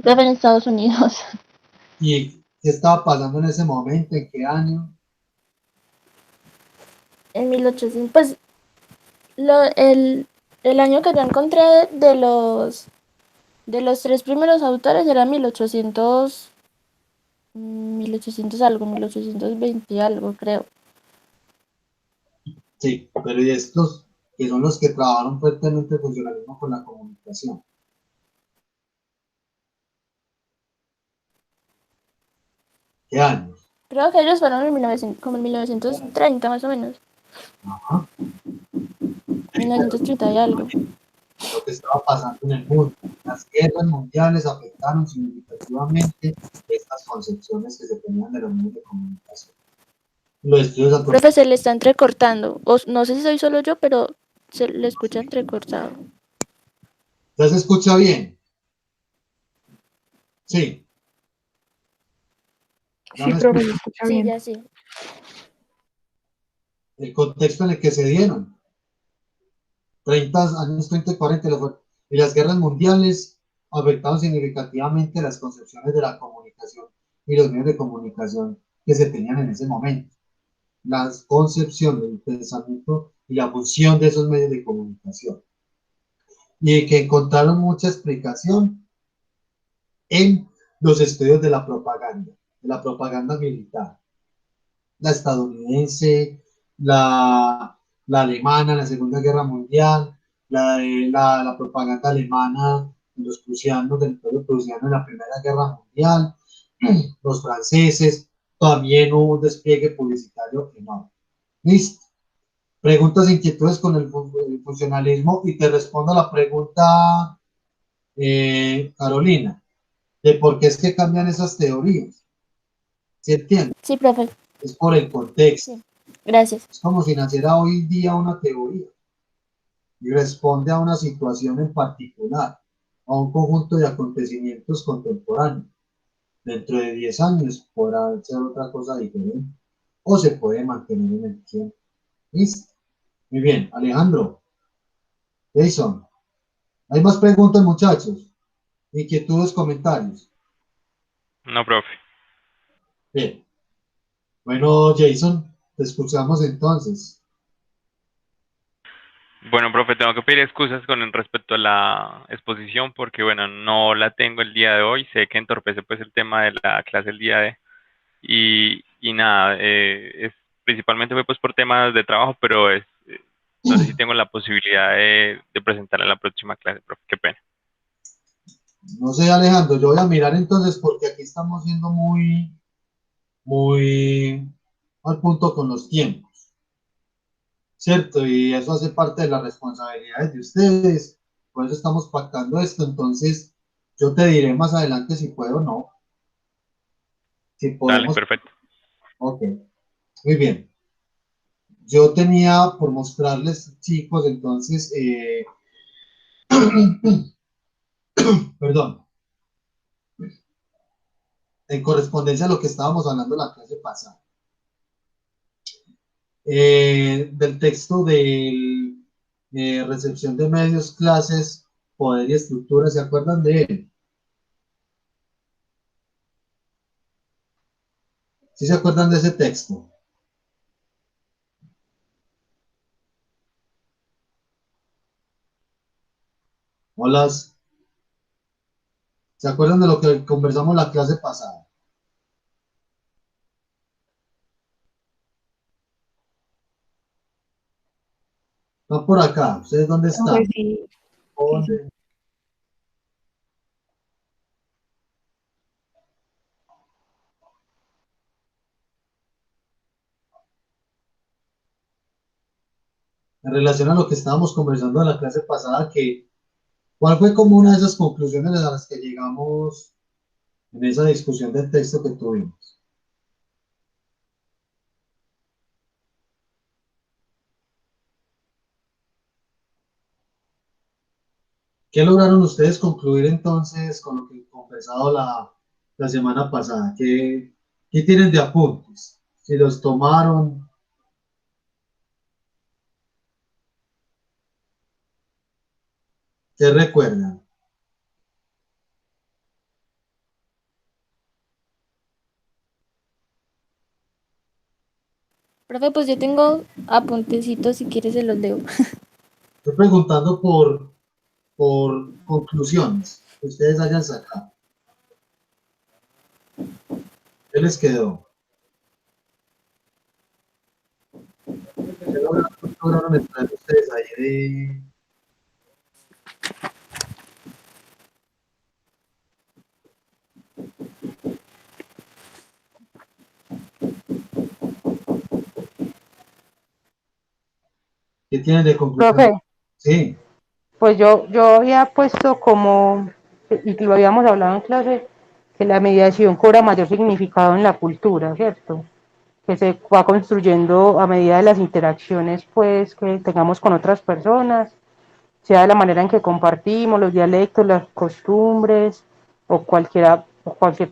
Profe, en Estados Unidos. ¿Y qué estaba pasando en ese momento? ¿En qué año? En 1800, pues el año que yo encontré de los tres primeros autores era 1800 algo, 1820 algo, creo. Sí, pero y estos que son los que trabajaron fuertemente el funcionalismo con la comunicación. ¿Qué años? Creo que ellos fueron en 1900, como en 1930 más o menos. Ajá. 1930 y algo. Lo que estaba pasando en el mundo. Las guerras mundiales afectaron significativamente estas concepciones que se tenían de los medios de comunicación. Los estudios Profe, se le está entrecortando. O, no sé si soy solo yo, pero se le escucha entrecortado. ¿Ya se escucha bien? Sí. ¿Ya Sí, me profe, escucha? se escucha Sí, bien. ya sí. El contexto en el que se dieron. 30 años 30 y 40 y las guerras mundiales afectaron significativamente las concepciones de la comunicación y los medios de comunicación que se tenían en ese momento. Las concepciones, el pensamiento y la función de esos medios de comunicación. Y que encontraron mucha explicación en los estudios de la propaganda militar, la estadounidense, la alemana en la Segunda Guerra Mundial, la propaganda alemana de los prusianos, del Imperio prusiano en la Primera Guerra Mundial, los franceses, también hubo un despliegue publicitario enorme. ¿Listo? Preguntas e inquietudes con el funcionalismo y te respondo a la pregunta, Carolina, de por qué es que cambian esas teorías. ¿Se entiende? Sí, profe. Es por el contexto. Sí. Gracias. Es como si naciera hoy día una teoría y responde a una situación en particular, a un conjunto de acontecimientos contemporáneos. Dentro de 10 años podrá ser otra cosa diferente o se puede mantener en el tiempo. ¿Listo? Muy bien, Alejandro, Jason, ¿hay más preguntas, muchachos? Inquietudes, comentarios. No, profe. Bien. Bueno, Jason, te escuchamos entonces. Bueno, profe, tengo que pedir excusas con respecto a la exposición porque, bueno, no la tengo el día de hoy. Sé que entorpece pues el tema de la clase el día de... Y nada, es, principalmente fue pues por temas de trabajo, pero no sé si tengo la posibilidad de presentarla en la próxima clase, profe. Qué pena. No sé, Alejandro, yo voy a mirar entonces porque aquí estamos siendo muy al punto con los tiempos, ¿cierto? Y eso hace parte de las responsabilidades de ustedes, por eso estamos pactando esto, entonces yo te diré más adelante si puedo o no, si Dale, podemos. perfecto. Ok, muy bien. Yo tenía por mostrarles, chicos, entonces, perdón, en correspondencia a lo que estábamos hablando la clase pasada, del texto de recepción de medios, clases, poder y estructura, ¿se acuerdan de él? ¿Sí se acuerdan de ese texto? Hola, ¿se acuerdan de lo que conversamos la clase pasada? Están por acá, ¿ustedes dónde Profe, están? sí, sí, sí. ¿Dónde? en relación a lo que estábamos conversando en la clase pasada, ¿cuál fue como una de esas conclusiones a las que llegamos en esa discusión del texto que tuvimos? ¿Qué lograron ustedes concluir entonces con lo que conversado la semana pasada? ¿Qué tienen de apuntes? Si los tomaron, ¿qué recuerdan? Profe, pues yo tengo apuntecitos, si quieres se los leo. Estoy preguntando por conclusiones que ustedes hayan sacado. ¿Qué les quedó? ¿Qué lograron entrar ustedes ahí de... ¿Qué tienen de conclusión? Profe, Sí, pues yo había puesto como, y que lo habíamos hablado en clase, que la mediación cobra mayor significado en la cultura, ¿cierto? Que se va construyendo a medida de las interacciones pues que tengamos con otras personas, sea de la manera en que compartimos los dialectos, las costumbres o cualquier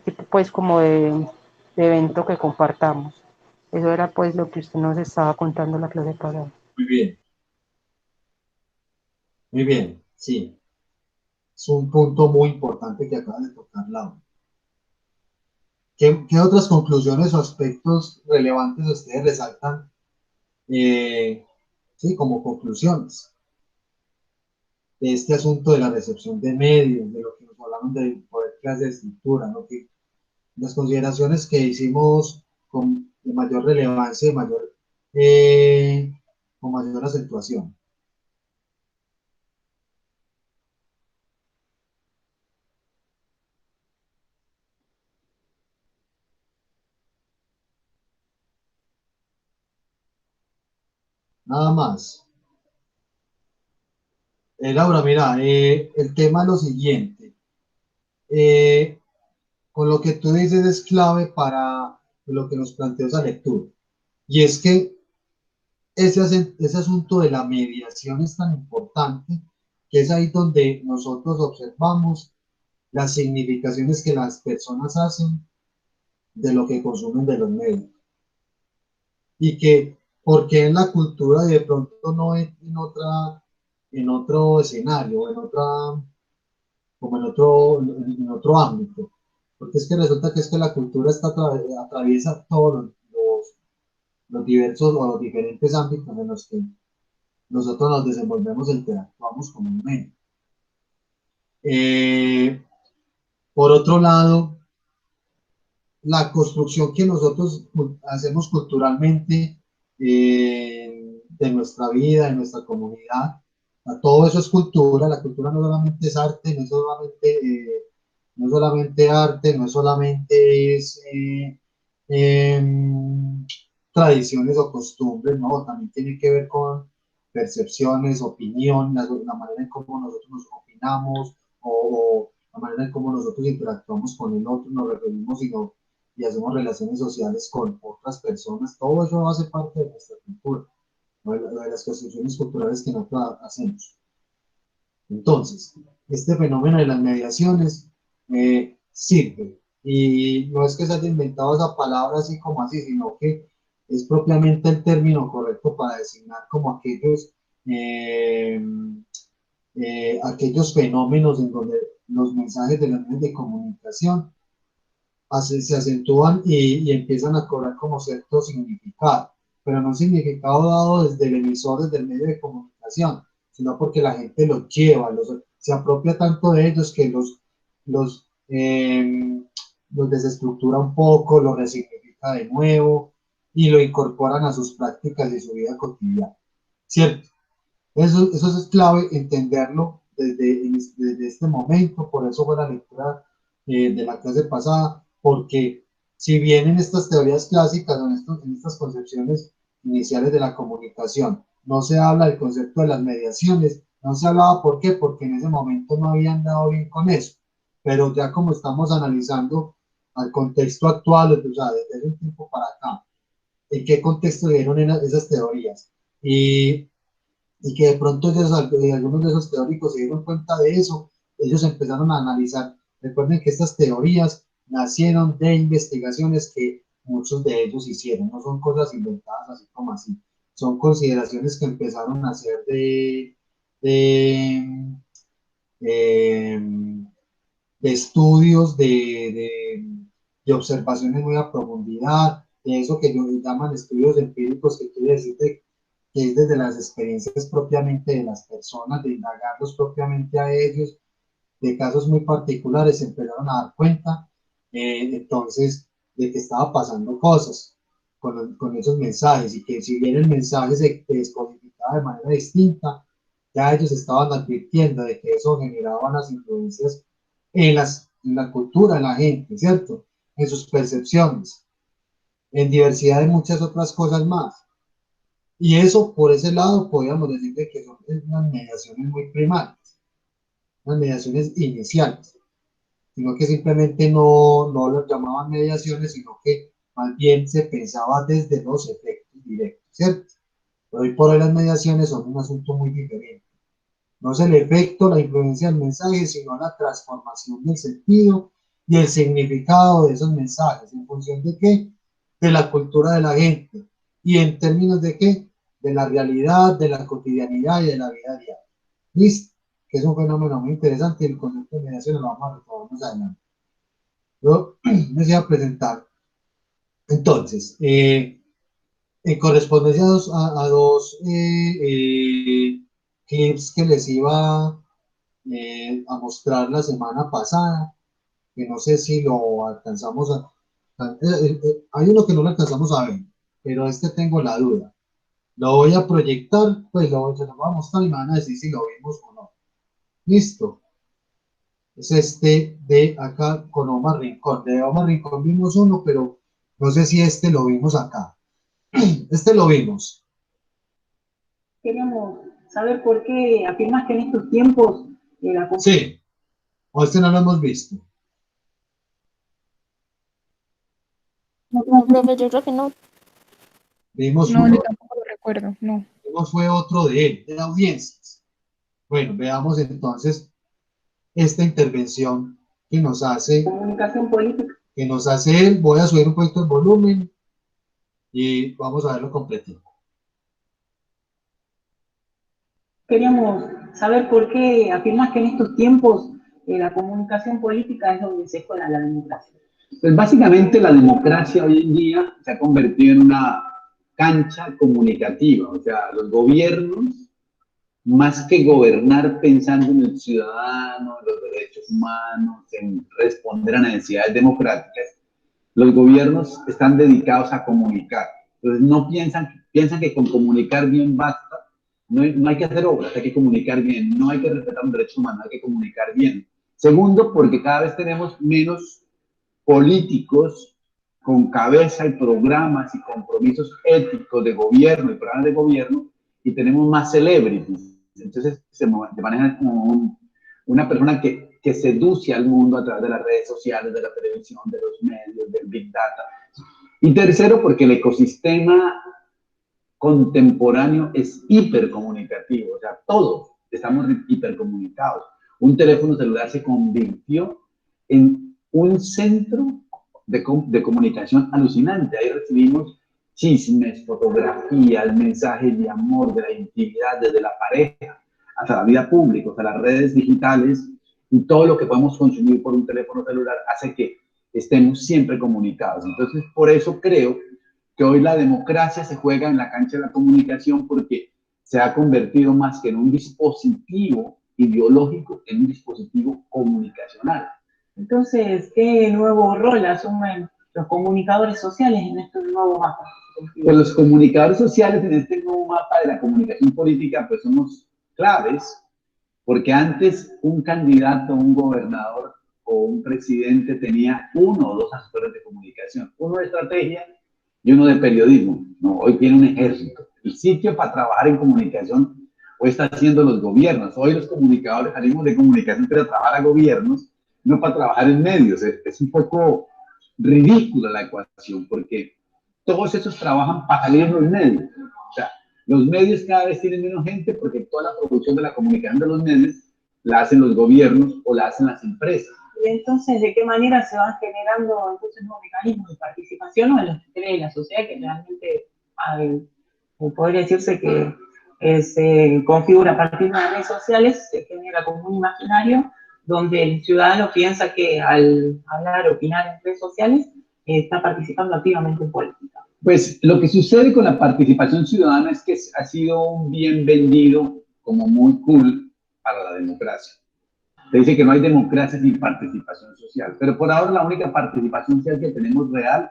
tipo pues como de evento que compartamos. Eso era pues lo que usted nos estaba contando en la clase pasada. muy bien, muy bien, sí. Es un punto muy importante que acaba de tocar Laura. ¿Qué otras conclusiones o aspectos relevantes ustedes resaltan, sí, como conclusiones de este asunto de la recepción de medios, de lo que nos hablaron de poder clase de escritura, ¿no? Las consideraciones que hicimos de mayor relevancia, con mayor acentuación? Nada más. Laura, mira, el tema es lo siguiente. Eh, con lo que tú dices es clave para lo que nos planteó esa lectura. Y es que ese asunto de la mediación es tan importante que es ahí donde nosotros observamos las significaciones que las personas hacen de lo que consumen de los medios. Y que, porque en la cultura y de pronto no en otro escenario, en otro ámbito. Porque es que resulta que es que la cultura atraviesa todos los diversos o los diferentes ámbitos en los que nosotros nos desenvolvemos e interactuamos comúnmente. Por otro lado, la construcción que nosotros hacemos culturalmente de nuestra vida, de nuestra comunidad, todo eso es cultura. La cultura no solamente es arte, no es solamente arte, no es solamente em, tradiciones o costumbres, no, también tiene que ver con percepciones, opinión, la manera en cómo nosotros nos opinamos o la manera en cómo nosotros interactuamos con el otro, nos referimos y hacemos relaciones sociales con otras personas. Todo eso hace parte de nuestra cultura, de las construcciones culturales que nosotros hacemos. Entonces, este fenómeno de las mediaciones sirve. Y no es que se haya inventado esa palabra así como así, sino que es propiamente el término correcto para designar como eh, aquellos fenómenos en donde los mensajes de las redes de comunicación se acentúan y empiezan a cobrar como cierto significado, pero no un significado dado desde el emisor, desde el medio de comunicación, sino porque la gente los lleva, se apropia tanto de ellos que los, eh, los desestructura un poco, los resignifica de nuevo y lo incorporan a sus prácticas y su vida cotidiana, ¿cierto? Eso es clave entenderlo desde este momento, por eso fue la lectura de la clase pasada, porque si bien en estas teorías clásicas o en estas concepciones iniciales de la comunicación no se habla del concepto de las mediaciones, no se hablaba, ¿por qué? Porque en ese momento no habían dado bien con eso, pero ya como estamos analizando al contexto actual, o sea, desde un tiempo para acá, en qué contexto dieron esas teorías, y, y que de pronto ellos, algunos de esos teóricos se dieron cuenta de eso, ellos empezaron a analizar. Recuerden que estas teorías nacieron de investigaciones que muchos de ellos hicieron, no son cosas inventadas así como así, son consideraciones que empezaron a hacer de, eh, de estudios, de observaciones muy a profundidad, de eso que ellos llaman estudios empíricos, que quiere decir que es desde las experiencias propiamente de las personas, de indagarlos propiamente a ellos, de casos muy particulares, se empezaron a dar cuenta, entonces, de que estaba pasando cosas con esos mensajes, y que si bien el mensaje se descodificaba de manera distinta, ya ellos estaban advirtiendo de que eso generaba unas influencias en la cultura, en la gente, ¿cierto? En sus percepciones, en diversidad de muchas otras cosas más. Y eso, por ese lado, podríamos decir que son unas mediaciones muy primarias, unas mediaciones iniciales, sino que simplemente no las llamaban mediaciones, sino que más bien se pensaba desde los efectos directos, ¿cierto? Pero hoy por hoy las mediaciones son un asunto muy diferente. No es el efecto, la influencia del mensaje, sino la transformación del sentido y el significado de esos mensajes. ¿En función de qué? De la cultura de la gente. ¿Y en términos de qué? De la realidad, de la cotidianidad y de la vida diaria. ¿Listo? Que es un fenómeno muy interesante, y el concepto de mediación lo vamos a retomar más adelante. Yo les voy a presentar, entonces, en correspondencia a dos clips que les iba a mostrar la semana pasada, que no sé si lo alcanzamos hay uno que no lo alcanzamos a ver, pero este tengo la duda. Lo voy a proyectar, pues se lo voy a mostrar y me van a decir si lo vimos o no. Listo. Es este de acá con Omar Rincón. De Omar Rincón vimos uno, pero no sé si este lo vimos acá. Este lo vimos. Queríamos saber por qué afirmas que en estos tiempos la... Sí, o este no lo hemos visto. No, profe, yo creo que no. Vimos No, uno, yo tampoco lo recuerdo, no. vimos fue otro de él, de audiencias. Bueno, veamos entonces esta intervención Comunicación política. que nos hace él. Voy a subir un poquito el volumen y vamos a verlo completito. Queríamos saber por qué afirmas que en estos tiempos la comunicación política es donde se escuela la democracia. Pues básicamente la democracia hoy en día se ha convertido en una cancha comunicativa, o sea, los gobiernos, más que gobernar pensando en el ciudadano, en los derechos humanos, en responder a necesidades democráticas, los gobiernos están dedicados a comunicar. Entonces no piensan que con comunicar bien basta, no hay que hacer obras, hay que comunicar bien, no hay que respetar los derechos humanos, hay que comunicar bien. Segundo, porque cada vez tenemos menos políticos con cabeza y programas y compromisos éticos de gobierno y programas de gobierno, y tenemos más celebrities. Entonces se maneja como una persona que seduce al mundo a través de las redes sociales, de la televisión, de los medios, del Big Data. Y tercero, porque el ecosistema contemporáneo es hipercomunicativo, o sea, todos estamos hipercomunicados. Un teléfono celular se convirtió en un centro de comunicación alucinante. Ahí recibimos chismes, fotografías, mensajes de amor, de la intimidad, desde la pareja hasta la vida pública, hasta las redes digitales, y todo lo que podemos consumir por un teléfono celular hace que estemos siempre comunicados. Entonces, por eso creo que hoy la democracia se juega en la cancha de la comunicación, porque se ha convertido más que en un dispositivo ideológico, en un dispositivo comunicacional. Entonces, ¿qué nuevo rol asumen los comunicadores sociales en este nuevo mapa? Pues los comunicadores sociales en este nuevo mapa de la comunicación política pues somos claves, porque antes un candidato, un gobernador o un presidente tenía uno o dos asesores de comunicación, uno de estrategia y uno de periodismo. No, hoy tiene un ejército. el sitio para trabajar en comunicación hoy está haciendo los gobiernos. Hoy los comunicadores salimos de comunicación para trabajar a gobiernos, no para trabajar en medios. Es un poco ridícula la ecuación, porque todos esos trabajan para salir en los medios. O sea, los medios cada vez tienen menos gente porque toda la producción de la comunicación de los medios la hacen los gobiernos o la hacen las empresas. Y entonces, ¿de qué manera se van generando entonces nuevos mecanismos de participación o en los que cree la sociedad que realmente podría decirse que se configura a partir de las redes sociales, se genera como un imaginario donde el ciudadano piensa que al hablar, opinar en redes sociales, está participando activamente en política? Pues lo que sucede con la participación ciudadana es que ha sido un bien vendido como muy cool para la democracia. Se dice que no hay democracia sin participación social, pero por ahora la única participación social que tenemos real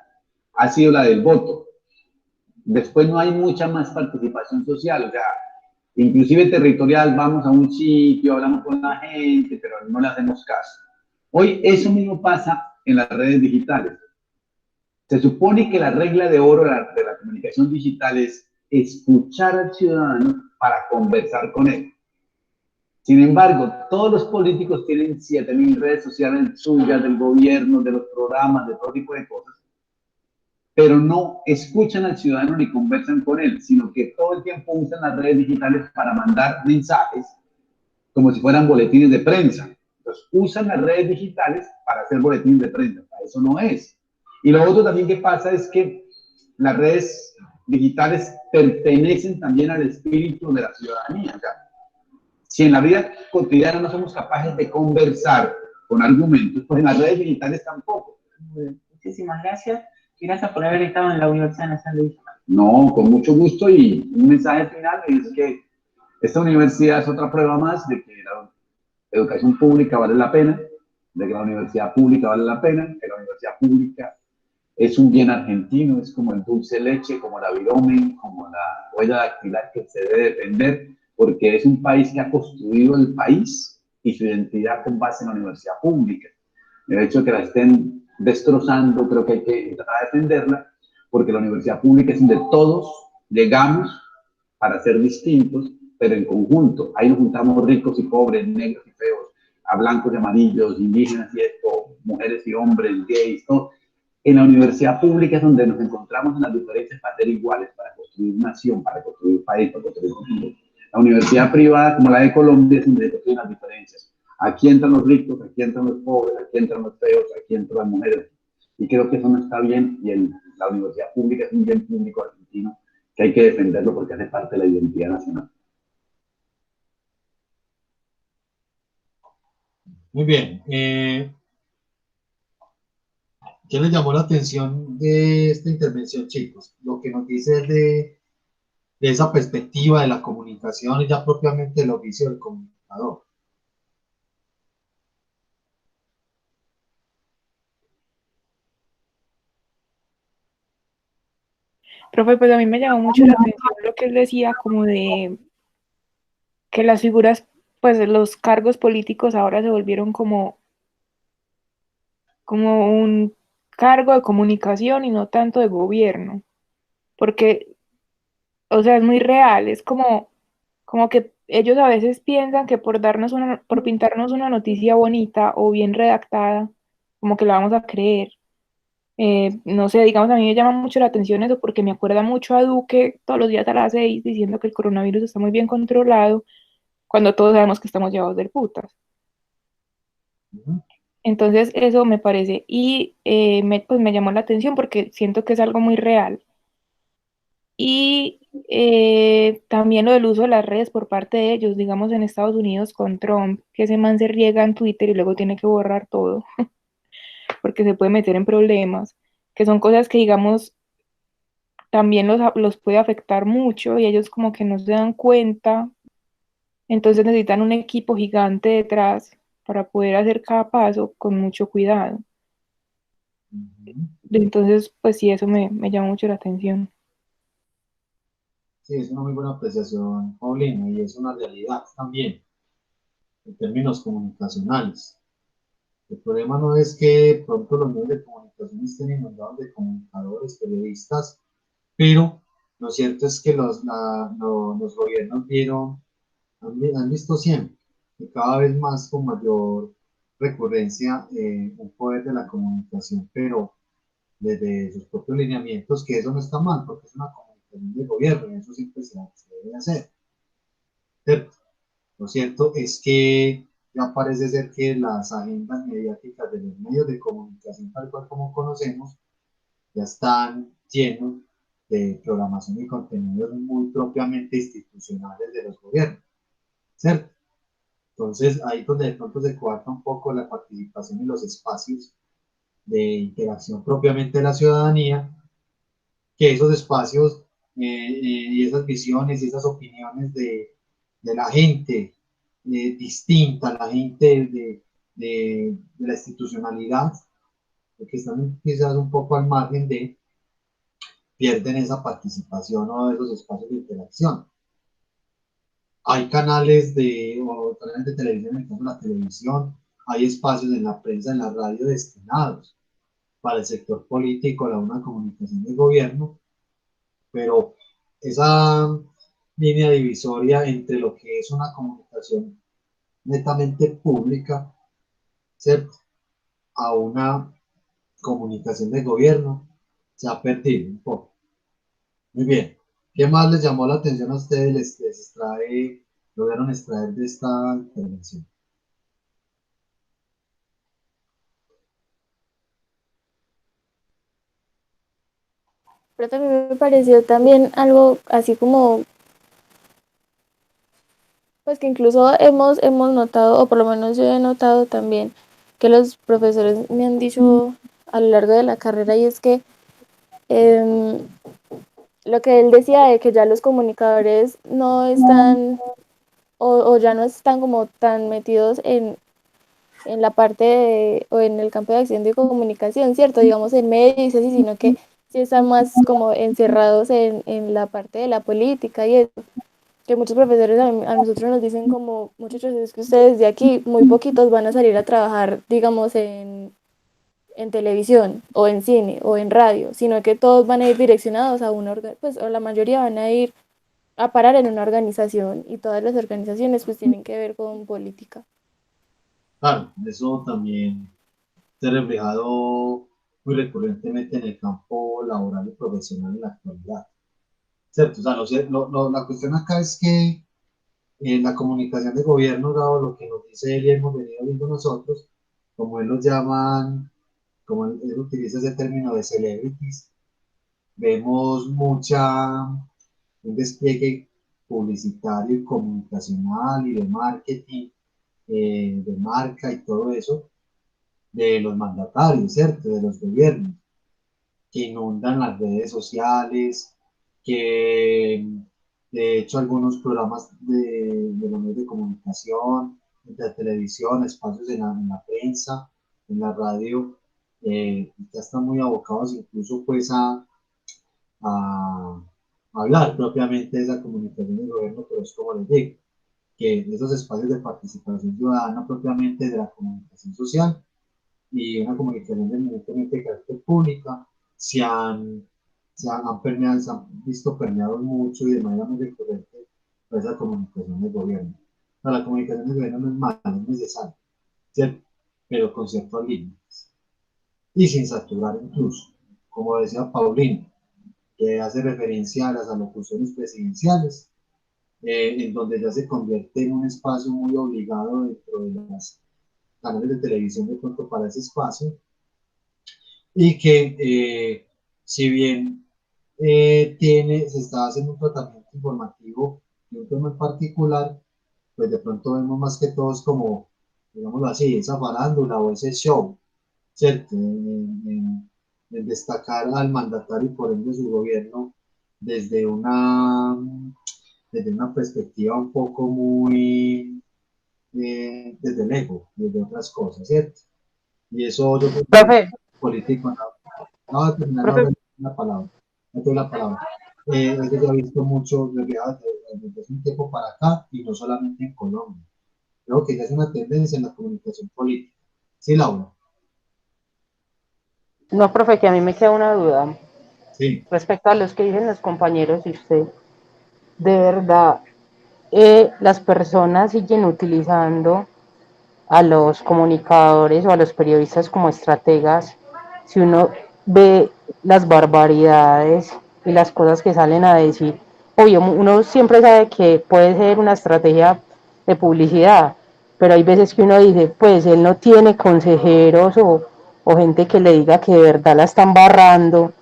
ha sido la del voto. Después no hay mucha más participación social, o sea, inclusive territorial, vamos a un sitio, hablamos con la gente, pero no le hacemos caso. Hoy eso mismo pasa en las redes digitales. Se supone que la regla de oro de la comunicación digital es escuchar al ciudadano para conversar con él. Sin embargo, todos los políticos tienen 7.000 redes sociales suyas, del gobierno, de los programas, de todo tipo de cosas, pero no escuchan al ciudadano ni conversan con él, sino que todo el tiempo usan las redes digitales para mandar mensajes como si fueran boletines de prensa. Entonces, usan las redes digitales para hacer boletines de prensa. Eso no es. Y lo otro también que pasa es que las redes digitales pertenecen también al espíritu de la ciudadanía. O sea, si en la vida cotidiana no somos capaces de conversar con argumentos, pues en las redes digitales tampoco. Muchísimas gracias. Y gracias por haber estado en la Universidad Nacional de Villa. No, con mucho gusto, y un mensaje final es que esta universidad es otra prueba más de que la educación pública vale la pena, de que la universidad pública vale la pena, que la universidad pública es un bien argentino, es como el dulce de leche, como la viromen, como la huella dactilar que se debe defender, porque es un país que ha construido el país y su identidad con base en la universidad pública. El hecho de que la estén destrozando, creo que hay que tratar de defenderla, porque la universidad pública es donde todos llegamos para ser distintos, pero en conjunto. Ahí nos juntamos ricos y pobres, negros y feos, a blancos y amarillos, indígenas y esto, mujeres y hombres, gays, todo. En la universidad pública es donde nos encontramos en las diferencias para ser iguales, para construir nación, para construir país, para construir futuro. La universidad privada, como la de Colombia, es donde se construyen las diferencias. Aquí entran los ricos, aquí entran los pobres, aquí entran los feos, aquí entran las mujeres. Y creo que eso no está bien, y la universidad pública es un bien público argentino que hay que defenderlo porque hace parte de la identidad nacional. Muy bien. ¿Qué les llamó la atención de esta intervención, chicos? Lo que nos dice de esa perspectiva de la comunicación y ya propiamente el oficio del comunicador. Profe, pues a mí me llamó mucho la atención lo que él decía, como de que las figuras, pues los cargos políticos ahora se volvieron como un cargo de comunicación y no tanto de gobierno, porque, o sea, es muy real, es como que ellos a veces piensan que por pintarnos una noticia bonita o bien redactada, como que la vamos a creer. No sé, digamos, a mí me llama mucho la atención eso porque me acuerda mucho a Duque todos los días a las 6 diciendo que el coronavirus está muy bien controlado, cuando todos sabemos que estamos llevados del putas. Entonces eso me parece, y pues me llamó la atención porque siento que es algo muy real. Y también lo del uso de las redes por parte de ellos, digamos en Estados Unidos con Trump, que ese man se riega en Twitter y luego tiene que borrar todo, porque se puede meter en problemas, que son cosas que digamos también los puede afectar mucho y ellos como que no se dan cuenta, entonces necesitan un equipo gigante detrás para poder hacer cada paso con mucho cuidado. Entonces, pues sí, eso me llama mucho la atención. Sí, es una muy buena apreciación, Paulina, y es una realidad también, en términos comunicacionales. El problema no es que pronto los medios de comunicación estén inundados de comunicadores, periodistas, pero Lo cierto es que los gobiernos han visto siempre, y cada vez más con mayor recurrencia, un poder de la comunicación, pero desde sus propios lineamientos, que eso no está mal, porque es una comunicación del gobierno, y eso siempre se debe hacer, ¿cierto? Lo cierto es que ya parece ser que las agendas mediáticas de los medios de comunicación, tal cual como conocemos, ya están llenos de programación y contenidos muy propiamente institucionales de los gobiernos, ¿cierto? Entonces, ahí donde de pronto se coarta un poco la participación en los espacios de interacción propiamente de la ciudadanía, que esos espacios y esas visiones y esas opiniones de la gente distinta, la gente de la institucionalidad, que están quizás un poco al margen de, pierden esa participación o esos espacios de interacción. Hay canales de televisión, en el caso de la televisión, hay espacios en la prensa, en la radio destinados para el sector político, la una comunicación del gobierno, pero esa línea divisoria entre lo que es una comunicación netamente pública, ¿cierto?, a una comunicación de gobierno, se ha perdido un poco. Muy bien. ¿Qué más les llamó la atención a ustedes? Lograron extraer de esta intervención. Pero también me pareció también algo así como, pues que incluso hemos notado, o por lo menos yo he notado también, que los profesores me han dicho a lo largo de la carrera, y es que em, lo que él decía de que ya los comunicadores no están, o ya no están como tan metidos en la parte o en el campo de acción de comunicación, ¿cierto? Digamos en medios y así, sino que sí están más como encerrados en la parte de la política y eso. Que muchos profesores a nosotros nos dicen como, muchachos, es que ustedes de aquí, muy poquitos van a salir a trabajar, digamos, en televisión, o en cine, o en radio, sino que todos van a ir direccionados a una, pues, o la mayoría van a ir a parar en una organización, y todas las organizaciones pues tienen que ver con política. Claro, eso también se ha reflejado muy recurrentemente en el campo laboral y profesional en la actualidad, ¿cierto? O sea, la cuestión acá es que en la comunicación de gobierno, dado lo que nos dice él y hemos venido viendo nosotros, como él los llaman, como él utiliza ese término de celebrities, vemos un despliegue publicitario y comunicacional y de marketing, de marca y todo eso, de los mandatarios, ¿cierto? De los gobiernos, que inundan las redes sociales, que de hecho algunos programas de los medios de comunicación, de la televisión, espacios en la prensa, en la radio, ya están muy abocados incluso pues a hablar propiamente de esa comunicación del gobierno, pero es como les digo, que esos espacios de participación ciudadana propiamente de la comunicación social y una comunicación eminentemente de carácter pública se han visto permeados mucho y de manera muy recurrente por esa comunicación del gobierno. No, la comunicación del gobierno no es mala, es necesaria, ¿cierto? Pero con ciertos límites y sin saturar incluso, como decía Paulino, que hace referencia a las alocuciones presidenciales, en donde ya se convierte en un espacio muy obligado dentro de los canales de televisión de pronto para ese espacio, y que si bien se está haciendo un tratamiento informativo de un tema en particular, pues de pronto vemos más que todos como, digámoslo así, esa farándula o ese show, ¿cierto? En destacar al mandatario y por ende su gobierno desde una, desde una perspectiva un poco muy desde el ego, desde otras cosas, ¿cierto? Y eso yo creo que Profe, político no, no, terminar profe, la palabra, no tengo la palabra. Eso se ha visto mucho desde hace un tiempo para acá y no solamente en Colombia. Creo que ya es una tendencia en la comunicación política. Sí, Laura. no, profe, que a mí me queda una duda. Sí, respecto a los que dicen los compañeros y usted, de verdad, las personas siguen utilizando a los comunicadores o a los periodistas como estrategas. Si uno ve las barbaridades y las cosas que salen a decir, obvio, uno siempre sabe que puede ser una estrategia de publicidad, pero hay veces que uno dice, pues él no tiene consejeros o gente que le diga que de verdad la están barrando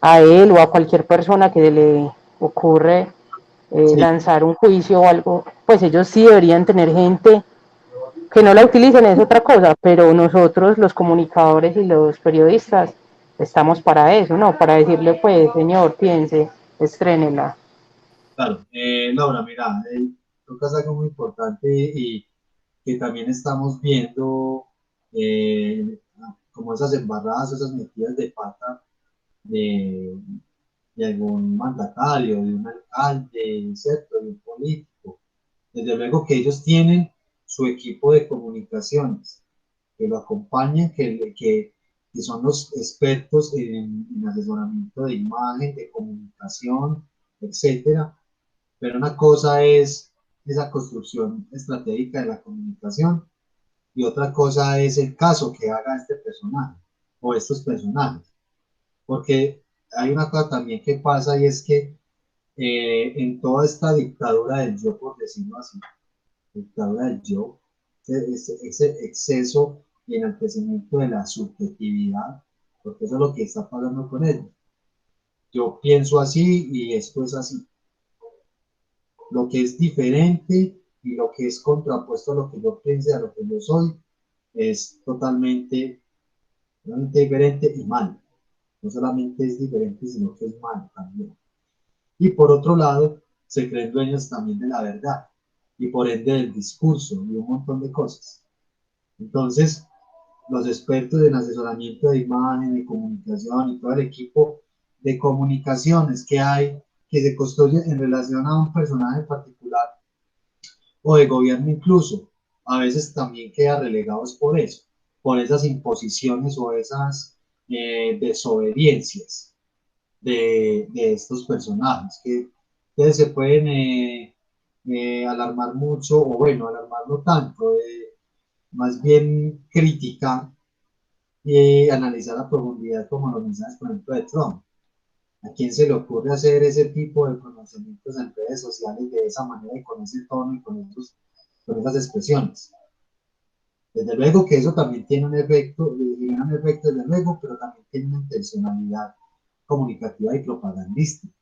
a él o a cualquier persona que le ocurre sí, lanzar un juicio o algo, pues ellos sí deberían tener gente que no la utilicen, es otra cosa, pero nosotros los comunicadores y los periodistas estamos para eso, ¿no? Para decirle, pues, señor, piense, estrénela. claro. Laura, mira, tocas algo muy importante y que también estamos viendo eh, como esas embarradas, esas metidas de pata de, de algún mandatario, de un alcalde, ¿cierto? De un político. Desde luego que ellos tienen su equipo de comunicaciones, que lo acompañan, que son los expertos en asesoramiento de imagen, de comunicación, etcétera. Pero una cosa es esa construcción estratégica de la comunicación y otra cosa es el caso que haga este personaje o estos personajes. Porque hay una cosa también que pasa y es que en toda esta dictadura del yo, por decirlo así, dictadura del yo, ese exceso y enaltecimiento de la subjetividad, porque eso es lo que está pasando con ellos. Yo pienso así y esto es así. Lo que es diferente y lo que es contrapuesto a lo que yo piense, a lo que yo soy, es totalmente diferente y mal. No solamente es diferente, sino que es mal también. Y por otro lado, se creen dueños también de la verdad y por ende del discurso y un montón de cosas. Entonces, los expertos en asesoramiento de imagen, de comunicación y todo el equipo de comunicaciones que hay, que se construye en relación a un personaje particular o de gobierno incluso, a veces también queda relegados por eso, por esas imposiciones o esas desobediencias de estos personajes, que se pueden alarmar mucho, o bueno, alarmar no tanto, más bien criticar y analizar a profundidad como los mensajes, por ejemplo, de Trump. ¿A quién se le ocurre hacer ese tipo de pronunciamientos en redes sociales de esa manera y con ese tono y con esas expresiones? Desde luego que eso también tiene un efecto desde luego, pero también tiene una intencionalidad comunicativa y propagandística.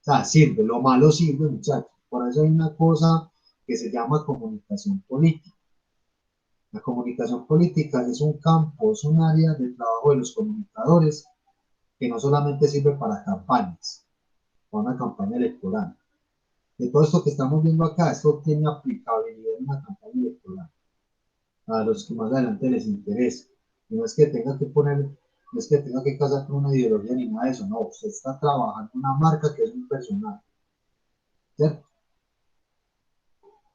O sea, sirve, lo malo sirve, muchachos. Por eso hay una cosa que se llama comunicación política. La comunicación política es un campo, es un área de trabajo de los comunicadores que no solamente sirve para campañas, para una campaña electoral. De todo esto que estamos viendo acá, esto tiene aplicabilidad en una campaña electoral, a los que más adelante les interesa. Y no es que tenga que poner, no es que tenga que casar con una ideología ni nada de eso, no, usted está trabajando en una marca que es un personal, ¿cierto?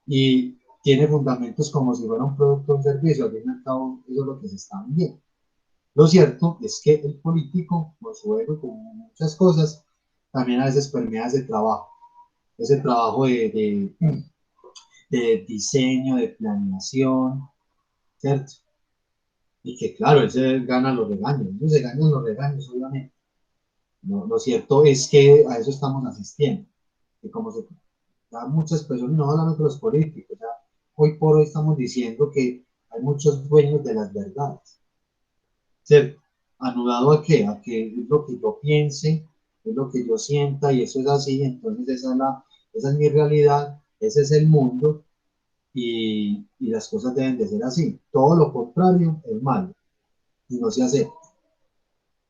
Y tiene fundamentos como si fuera un producto o un servicio, al fin y al cabo, eso es lo que se está vendiendo. Lo cierto es que el político, por su ego, como muchas cosas, también a veces permea ese trabajo de diseño, de planeación, ¿cierto? Y que claro, él se gana los regaños, ellos se ganan los regaños, obviamente. Lo cierto es que a eso estamos asistiendo, que como se da muchas personas, no solamente los políticos, ya hoy por hoy estamos diciendo que hay muchos dueños de las verdades, ¿cierto? ¿Anudado a qué? A que es lo que yo piense, es lo que yo sienta y eso es así, entonces esa es mi realidad, ese es el mundo y las cosas deben de ser así. Todo lo contrario es malo y no se hace.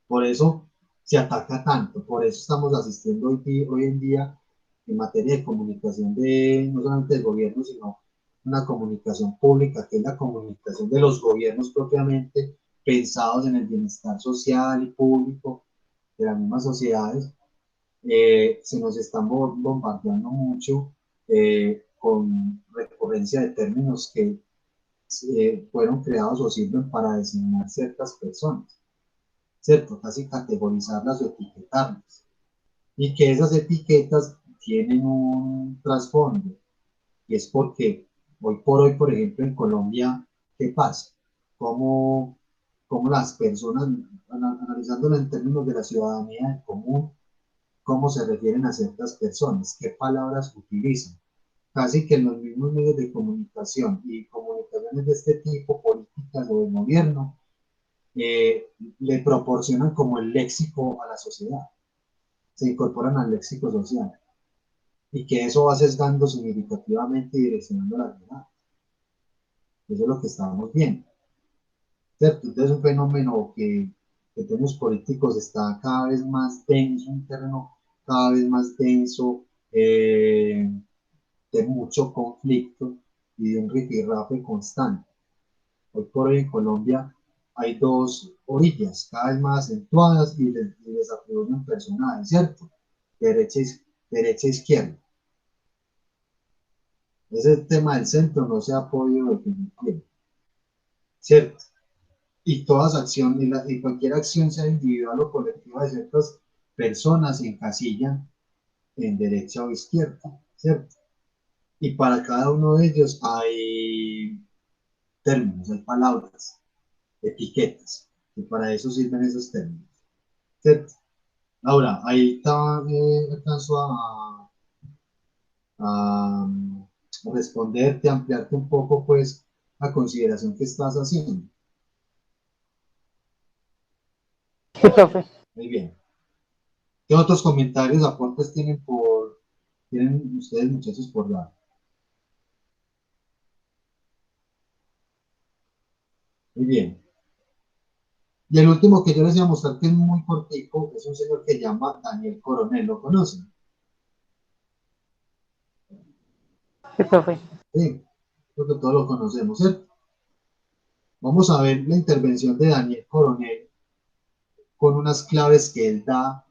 Por eso se ataca tanto, por eso estamos asistiendo hoy en día en materia de comunicación de no solamente del gobierno, sino una comunicación pública, que es la comunicación de los gobiernos propiamente pensados en el bienestar social y público de las mismas sociedades. Se nos están bombardeando mucho con recurrencia de términos que fueron creados o sirven para designar ciertas personas, ¿cierto? Casi categorizarlas o etiquetarlas. y que esas etiquetas tienen un trasfondo, y es porque hoy por hoy, por ejemplo, en Colombia, ¿qué pasa? ¿Cómo, cómo las personas, analizándolo en términos de la ciudadanía en común, cómo se refieren a ciertas personas, qué palabras utilizan? Casi que en los mismos medios de comunicación y comunicaciones de este tipo, políticas o de gobierno, le proporcionan como el léxico a la sociedad, se incorporan al léxico social y que eso va sesgando significativamente y direccionando la vida. Eso es lo que estamos viendo, ¿cierto? Entonces es un fenómeno que tenemos políticos está cada vez más denso, un terreno cada vez más denso, de mucho conflicto y de un rifirrafe constante. Hoy por hoy en Colombia hay dos orillas cada vez más acentuadas y les atribuyen personajes, ¿cierto? Derecha, derecha e izquierda. Ese tema del centro no se ha podido definir bien, ¿cierto? Y todas acción, y cualquier acción, sea individual o colectiva de ciertas personas, se encasillan en derecha o izquierda, ¿cierto? Y para cada uno de ellos hay términos, hay palabras, etiquetas, y para eso sirven esos términos, ¿cierto? Ahora, ahí alcanzo a responderte, ampliarte un poco, pues, la consideración que estás haciendo. Sí, profe. Muy bien. ¿Qué otros comentarios, aportes tienen ustedes, muchachos, por dar? Muy bien. Y el último que yo les voy a mostrar, que es muy cortico, es un señor que se llama Daniel Coronel. ¿Lo conocen? Sí, profe. Sí, creo que todos lo conocemos, ¿cierto? Vamos a ver la intervención de Daniel Coronel con unas claves que él da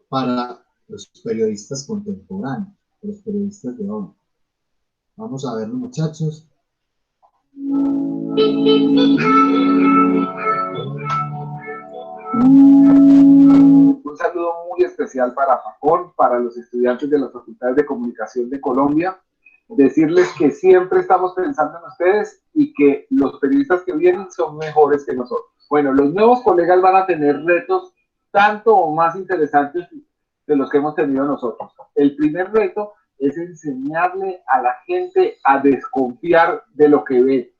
para los periodistas contemporáneos, los periodistas de hoy. Vamos a verlo, muchachos. Un saludo muy especial para Japón, para los estudiantes de las facultades de comunicación de Colombia. Decirles que siempre estamos pensando en ustedes y que los periodistas que vienen son mejores que nosotros. Bueno, los nuevos colegas van a tener retos tanto o más interesantes de los que hemos tenido nosotros. El primer reto es enseñarle a la gente a desconfiar de lo que ve.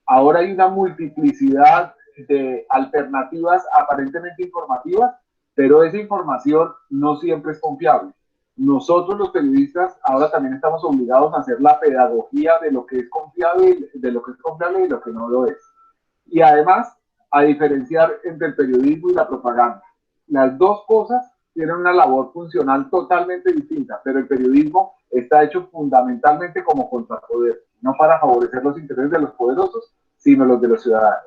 Ahora hay una multiplicidad de alternativas aparentemente informativas, pero esa información no siempre es confiable. Nosotros los periodistas ahora también estamos obligados a hacer la pedagogía de lo que es confiable, de lo que es confiable y lo que no lo es. Y además, a diferenciar entre el periodismo y la propaganda. Las dos cosas tienen una labor funcional totalmente distinta, pero el periodismo está hecho fundamentalmente como contrapoder, no para favorecer los intereses de los poderosos, sino los de los ciudadanos.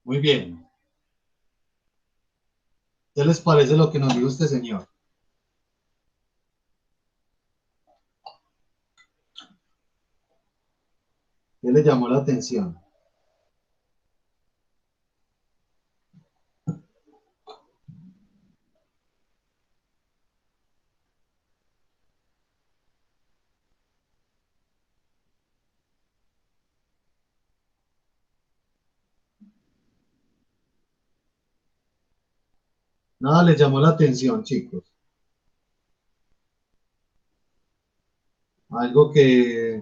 Muy bien. ¿Qué les parece lo que nos dijo este señor? ¿Qué le llamó la atención? Nada les llamó la atención, chicos. Algo que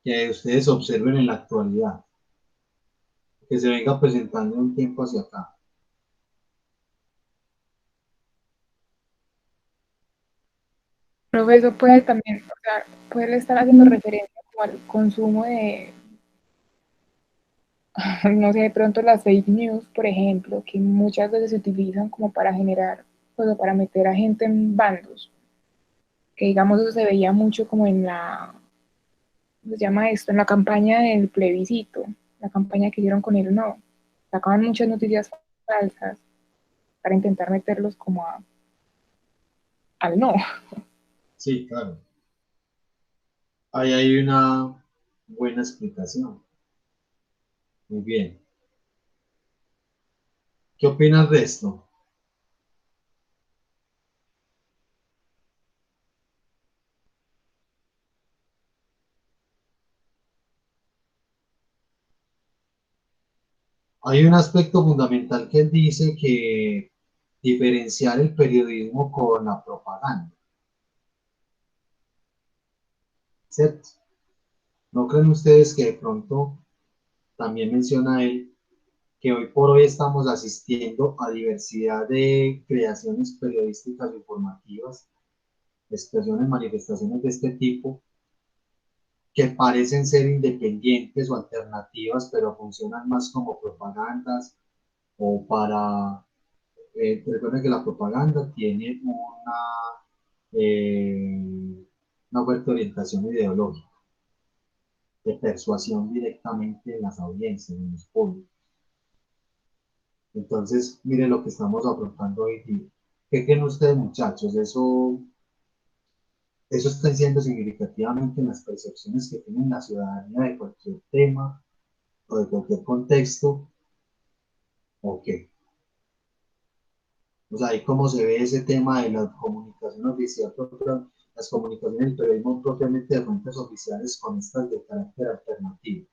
ustedes observen en la actualidad, que se venga presentando un tiempo hacia acá. Profe, eso puede también, o sea, puede estar haciendo referencia como al consumo de, no sé, de pronto las fake news, por ejemplo, que muchas veces se utilizan como para generar, pues, o para meter a gente en bandos, que digamos eso se veía mucho como en la, ¿cómo se llama esto? En la campaña del plebiscito, la campaña que hicieron con el no. Sacaban muchas noticias falsas para intentar meterlos como al no. Sí, claro. Ahí hay una buena explicación. Muy bien. ¿Qué opinas de esto? Hay un aspecto fundamental que él dice que diferenciar el periodismo con la propaganda, ¿cierto? ¿No creen ustedes que de pronto también menciona él que hoy por hoy estamos asistiendo a diversidad de creaciones periodísticas informativas, expresiones, manifestaciones de este tipo, que parecen ser independientes o alternativas, pero funcionan más como propagandas o para... recuerden que la propaganda tiene una fuerte orientación ideológica, de persuasión directamente en las audiencias, en los públicos. Entonces, miren lo que estamos afrontando hoy día. ¿Qué creen ustedes, muchachos? Eso está diciendo significativamente en las percepciones que tiene la ciudadanía de cualquier tema o de cualquier contexto, ¿o qué? O sea, ahí cómo se ve ese tema de la comunicación oficial, las comunicaciones del periodismo propiamente de fuentes oficiales con estas de carácter alternativo.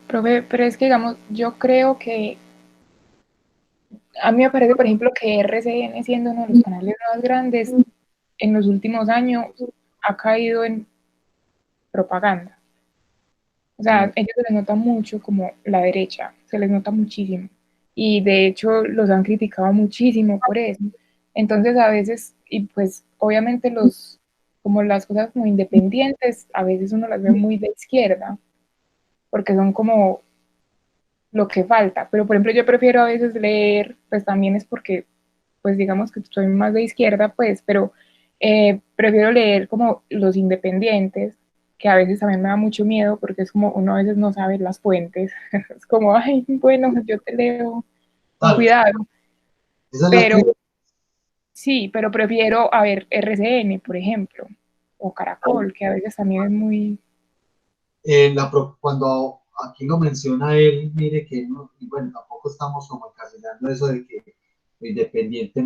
Profe, pero es que, digamos, yo creo que a mí me parece, por ejemplo, que RCN, siendo uno de los canales más grandes, en los últimos años ha caído en propaganda. O sea, a ellos se les nota mucho como la derecha, se les nota muchísimo. Y de hecho los han criticado muchísimo por eso. Entonces a veces, y pues obviamente como las cosas como independientes, a veces uno las ve muy de izquierda, porque son como lo que falta. Pero por ejemplo yo prefiero a veces leer, pues también es porque, pues digamos que soy más de izquierda, pues, pero prefiero leer como los independientes, que a veces también me da mucho miedo porque es como uno a veces no sabe las fuentes. Es como, ay, bueno, yo te leo con Claro, cuidado. esa es la Pero crítica. sí, pero prefiero a ver RCN, por ejemplo, o Caracol, que a veces también es muy... Cuando aquí lo menciona él, mire que no, y bueno, tampoco estamos como encasillando eso de que lo independiente,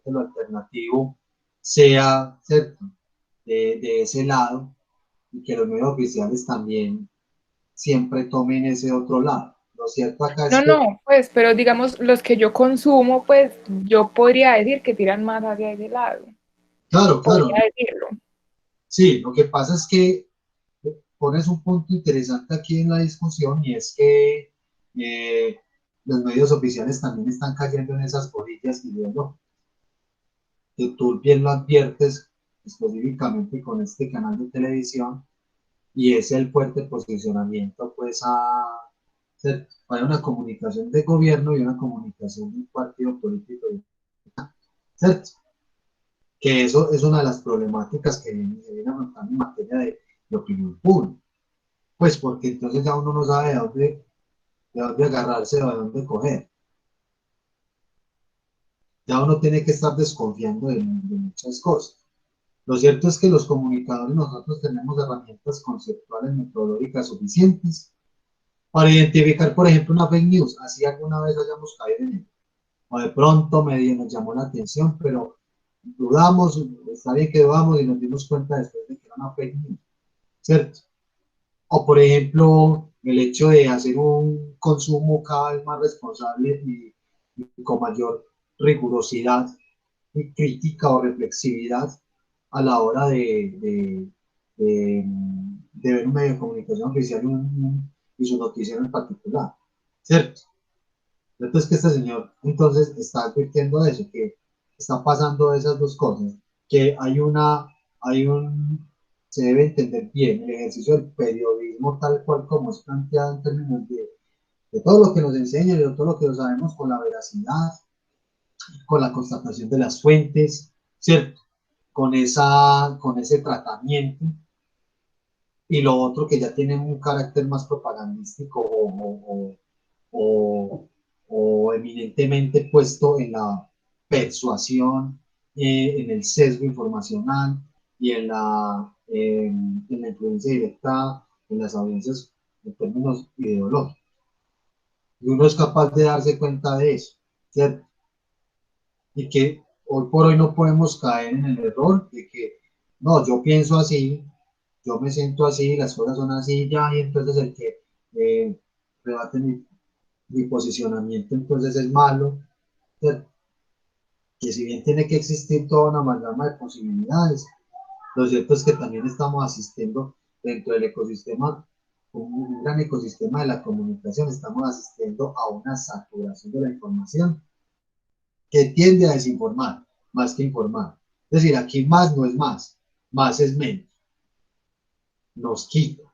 lo alternativo sea, ¿cierto? De ese lado, y que los medios oficiales también siempre tomen ese otro lado. Lo cierto acá es No, que, no, pues, pero digamos, los que yo consumo, pues yo podría decir que tiran más hacia ese lado, claro, claro, podría decirlo. sí, lo que pasa es que pones un punto interesante aquí en la discusión y es que eh, los medios oficiales también están cayendo en esas borillas ideológicas, que tú bien lo adviertes específicamente con este canal de televisión y es el fuerte posicionamiento pues hay una comunicación de gobierno y una comunicación de un partido político, ¿cierto? Que eso es una de las problemáticas que se viene afrontando en materia de opinión pública, pues porque entonces ya uno no sabe de dónde agarrarse, de dónde coger. Ya uno tiene que estar desconfiando de muchas cosas. Lo cierto es que los comunicadores nosotros tenemos herramientas conceptuales metodológicas suficientes para identificar, por ejemplo, una fake news, así alguna vez hayamos caído en ello. O de pronto medio nos llamó la atención, pero dudamos, está bien que dudamos y nos dimos cuenta después de que era una fake news, ¿cierto? O por ejemplo, el hecho de hacer un consumo cada vez más responsable y con mayor rigurosidad y crítica o reflexividad a la hora de, de ver un medio de comunicación oficial y su noticiero en particular, ¿cierto? Entonces que este señor entonces está advirtiendo de eso, que está pasando esas dos cosas, que se debe entender bien el ejercicio del periodismo tal cual como es planteado en términos de todo lo que nos enseñan y de todo lo que lo sabemos con la veracidad, con la constatación de las fuentes, ¿cierto? Con ese tratamiento, y lo otro que ya tiene un carácter más propagandístico o, o eminentemente puesto en la persuasión, en el sesgo informacional, y en la influencia directa en las audiencias en términos ideológicos. Y uno es capaz de darse cuenta de eso, ¿cierto? Y que hoy por hoy no podemos caer en el error de que, no, yo pienso así, yo me siento así, las cosas son así ya, y entonces el que rebate mi posicionamiento entonces es malo, ¿cierto? Que si bien tiene que existir toda una amalgama de posibilidades, lo cierto es que también estamos asistiendo dentro del ecosistema, un gran ecosistema de la comunicación, estamos asistiendo a una saturación de la información que tiende a desinformar más que informar. Es decir, aquí más no es más es menos, nos quita,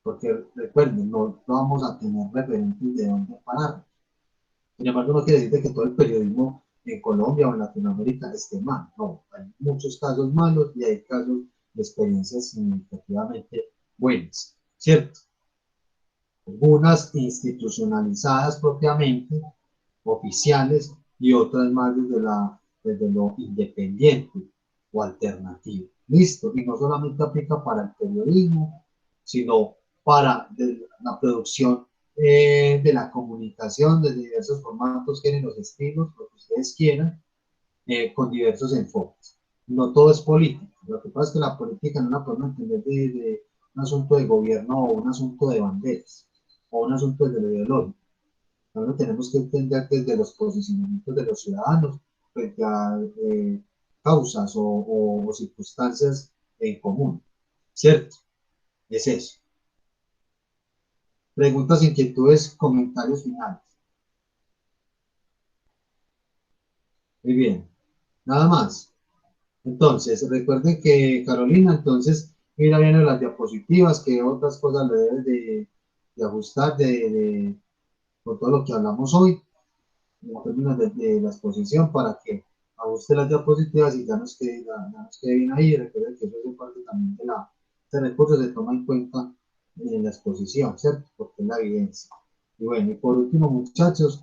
porque recuerden, no vamos a tener referentes de dónde parar. Sin embargo, no quiere decir que todo el periodismo en Colombia o en Latinoamérica esté mal. No, hay muchos casos malos y hay casos de experiencias significativamente buenas, ¿cierto? Algunas institucionalizadas propiamente, oficiales, y otras más desde lo independiente o alternativo. Listo, y no solamente aplica para el periodismo, sino para la producción de la comunicación desde diversos formatos, géneros, estilos, lo que ustedes quieran, con diversos enfoques. No todo es política. Lo que pasa es que la política no la podemos entender de un asunto de gobierno o un asunto de banderas o un asunto de lo ideológico. Ahora tenemos que entender desde los posicionamientos de los ciudadanos frente a causas o circunstancias en común, ¿cierto? Es eso. Preguntas, inquietudes, comentarios finales. Muy bien, nada más. Entonces, recuerden que Carolina, entonces, mira bien en las diapositivas, que otras cosas le debes de ajustar con todo lo que hablamos hoy, en términos de la exposición, para que ajuste las diapositivas y ya nos quede bien ahí. Recuerden que eso es parte también este recurso se toma en cuenta en la exposición, ¿cierto? Porque es la evidencia. Y bueno, y por último, muchachos,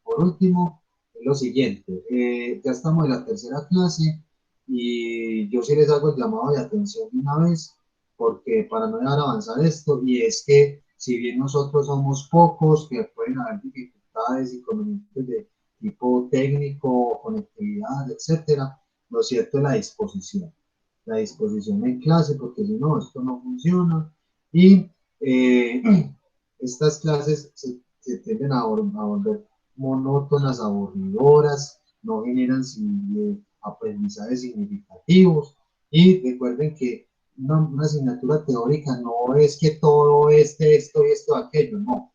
por último, lo siguiente, ya estamos en la tercera clase y yo sí les hago el llamado de atención de una vez, porque para no dejar avanzar esto, y es que si bien nosotros somos pocos, que pueden haber dificultades, inconvenientes de tipo técnico, conectividad, etcétera, lo cierto es la disposición en clase, porque si no, esto no funciona, y eh, estas clases se tienden a volver monótonas, aburridoras, no generan aprendizajes significativos, y recuerden que una asignatura teórica no es que todo esto y esto, aquello, no.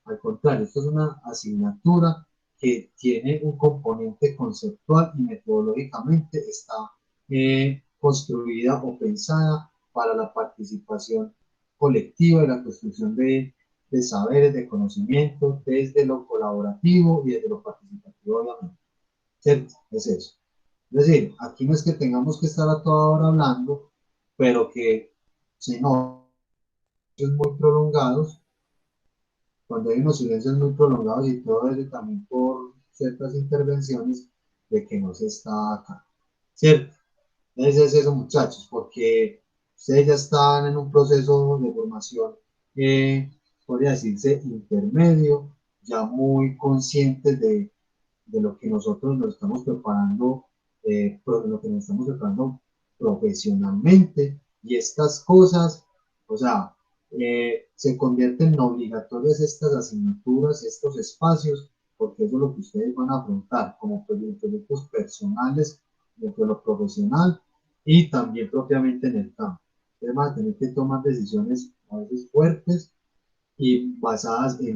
Al contrario, esto es una asignatura que tiene un componente conceptual y metodológicamente está construida o pensada para la participación colectiva y la construcción de saberes, de conocimientos, desde lo colaborativo y desde lo participativo, obviamente. ¿Cierto? Es eso. Es decir, aquí no es que tengamos que estar a toda hora hablando, pero que si no, son muy prolongados, cuando hay unos silencios muy prolongados y todo eso también por ciertas intervenciones de que no se está acá. ¿Cierto? Entonces es eso, muchachos, porque ustedes ya están en un proceso de formación, podría decirse, intermedio, ya muy conscientes de lo que nosotros nos estamos preparando, de lo que nos estamos preparando profesionalmente, y estas cosas, o sea, se convierten en obligatorias estas asignaturas, estos espacios, porque eso es lo que ustedes van a afrontar como proyectos personales dentro de lo profesional y también propiamente en el campo. Ustedes van a tener que tomar decisiones a veces fuertes y basadas en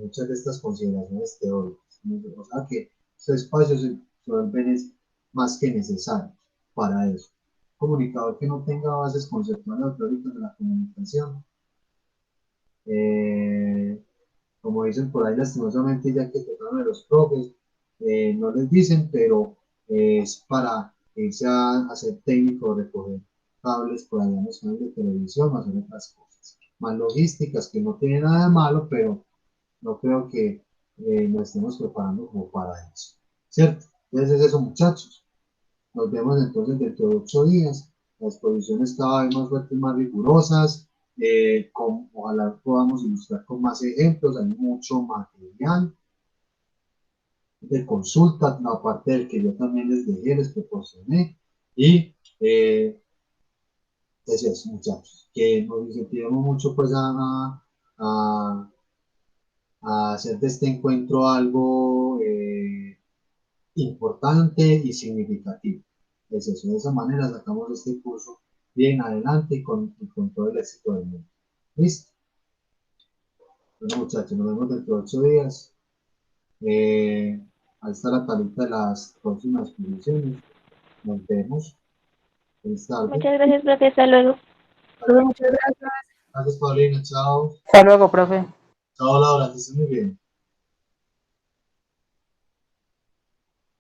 muchas de estas consideraciones teóricas. O sea que estos espacios se vuelven más que necesarios para eso. Comunicador que no tenga bases conceptuales o teóricas de la comunicación, eh, como dicen por ahí lastimosamente, ya que tocaron de los profes, no les dicen, pero es para irse a ser técnico, recoger cables por allá en los canales de televisión, hacer otras cosas más logísticas, que no tiene nada de malo, pero no creo que nos estemos preparando como para eso, ¿cierto? Entonces es eso, muchachos. Nos vemos entonces dentro de 8 días. Las exposiciones cada vez más fuertes, más rigurosas. Ojalá podamos ilustrar con más ejemplos. Hay mucho material de consulta, aparte del que yo también les dejé, les proporcioné. Y es eso, muchachos, que nos incentivemos mucho pues a, a hacer de este encuentro algo importante y significativo. Es eso, de esa manera sacamos este curso bien adelante y con todo el éxito del mundo. ¿Listo? Bueno, muchachos, nos vemos dentro de 8 días. Ahí está la tablita de las próximas posiciones. Nos vemos. Feliz tarde. Muchas gracias, profe. Hasta luego. Muchas gracias. Gracias, Paulina. Chao. Hasta luego, profe. Chao, Laura. Que estés muy bien.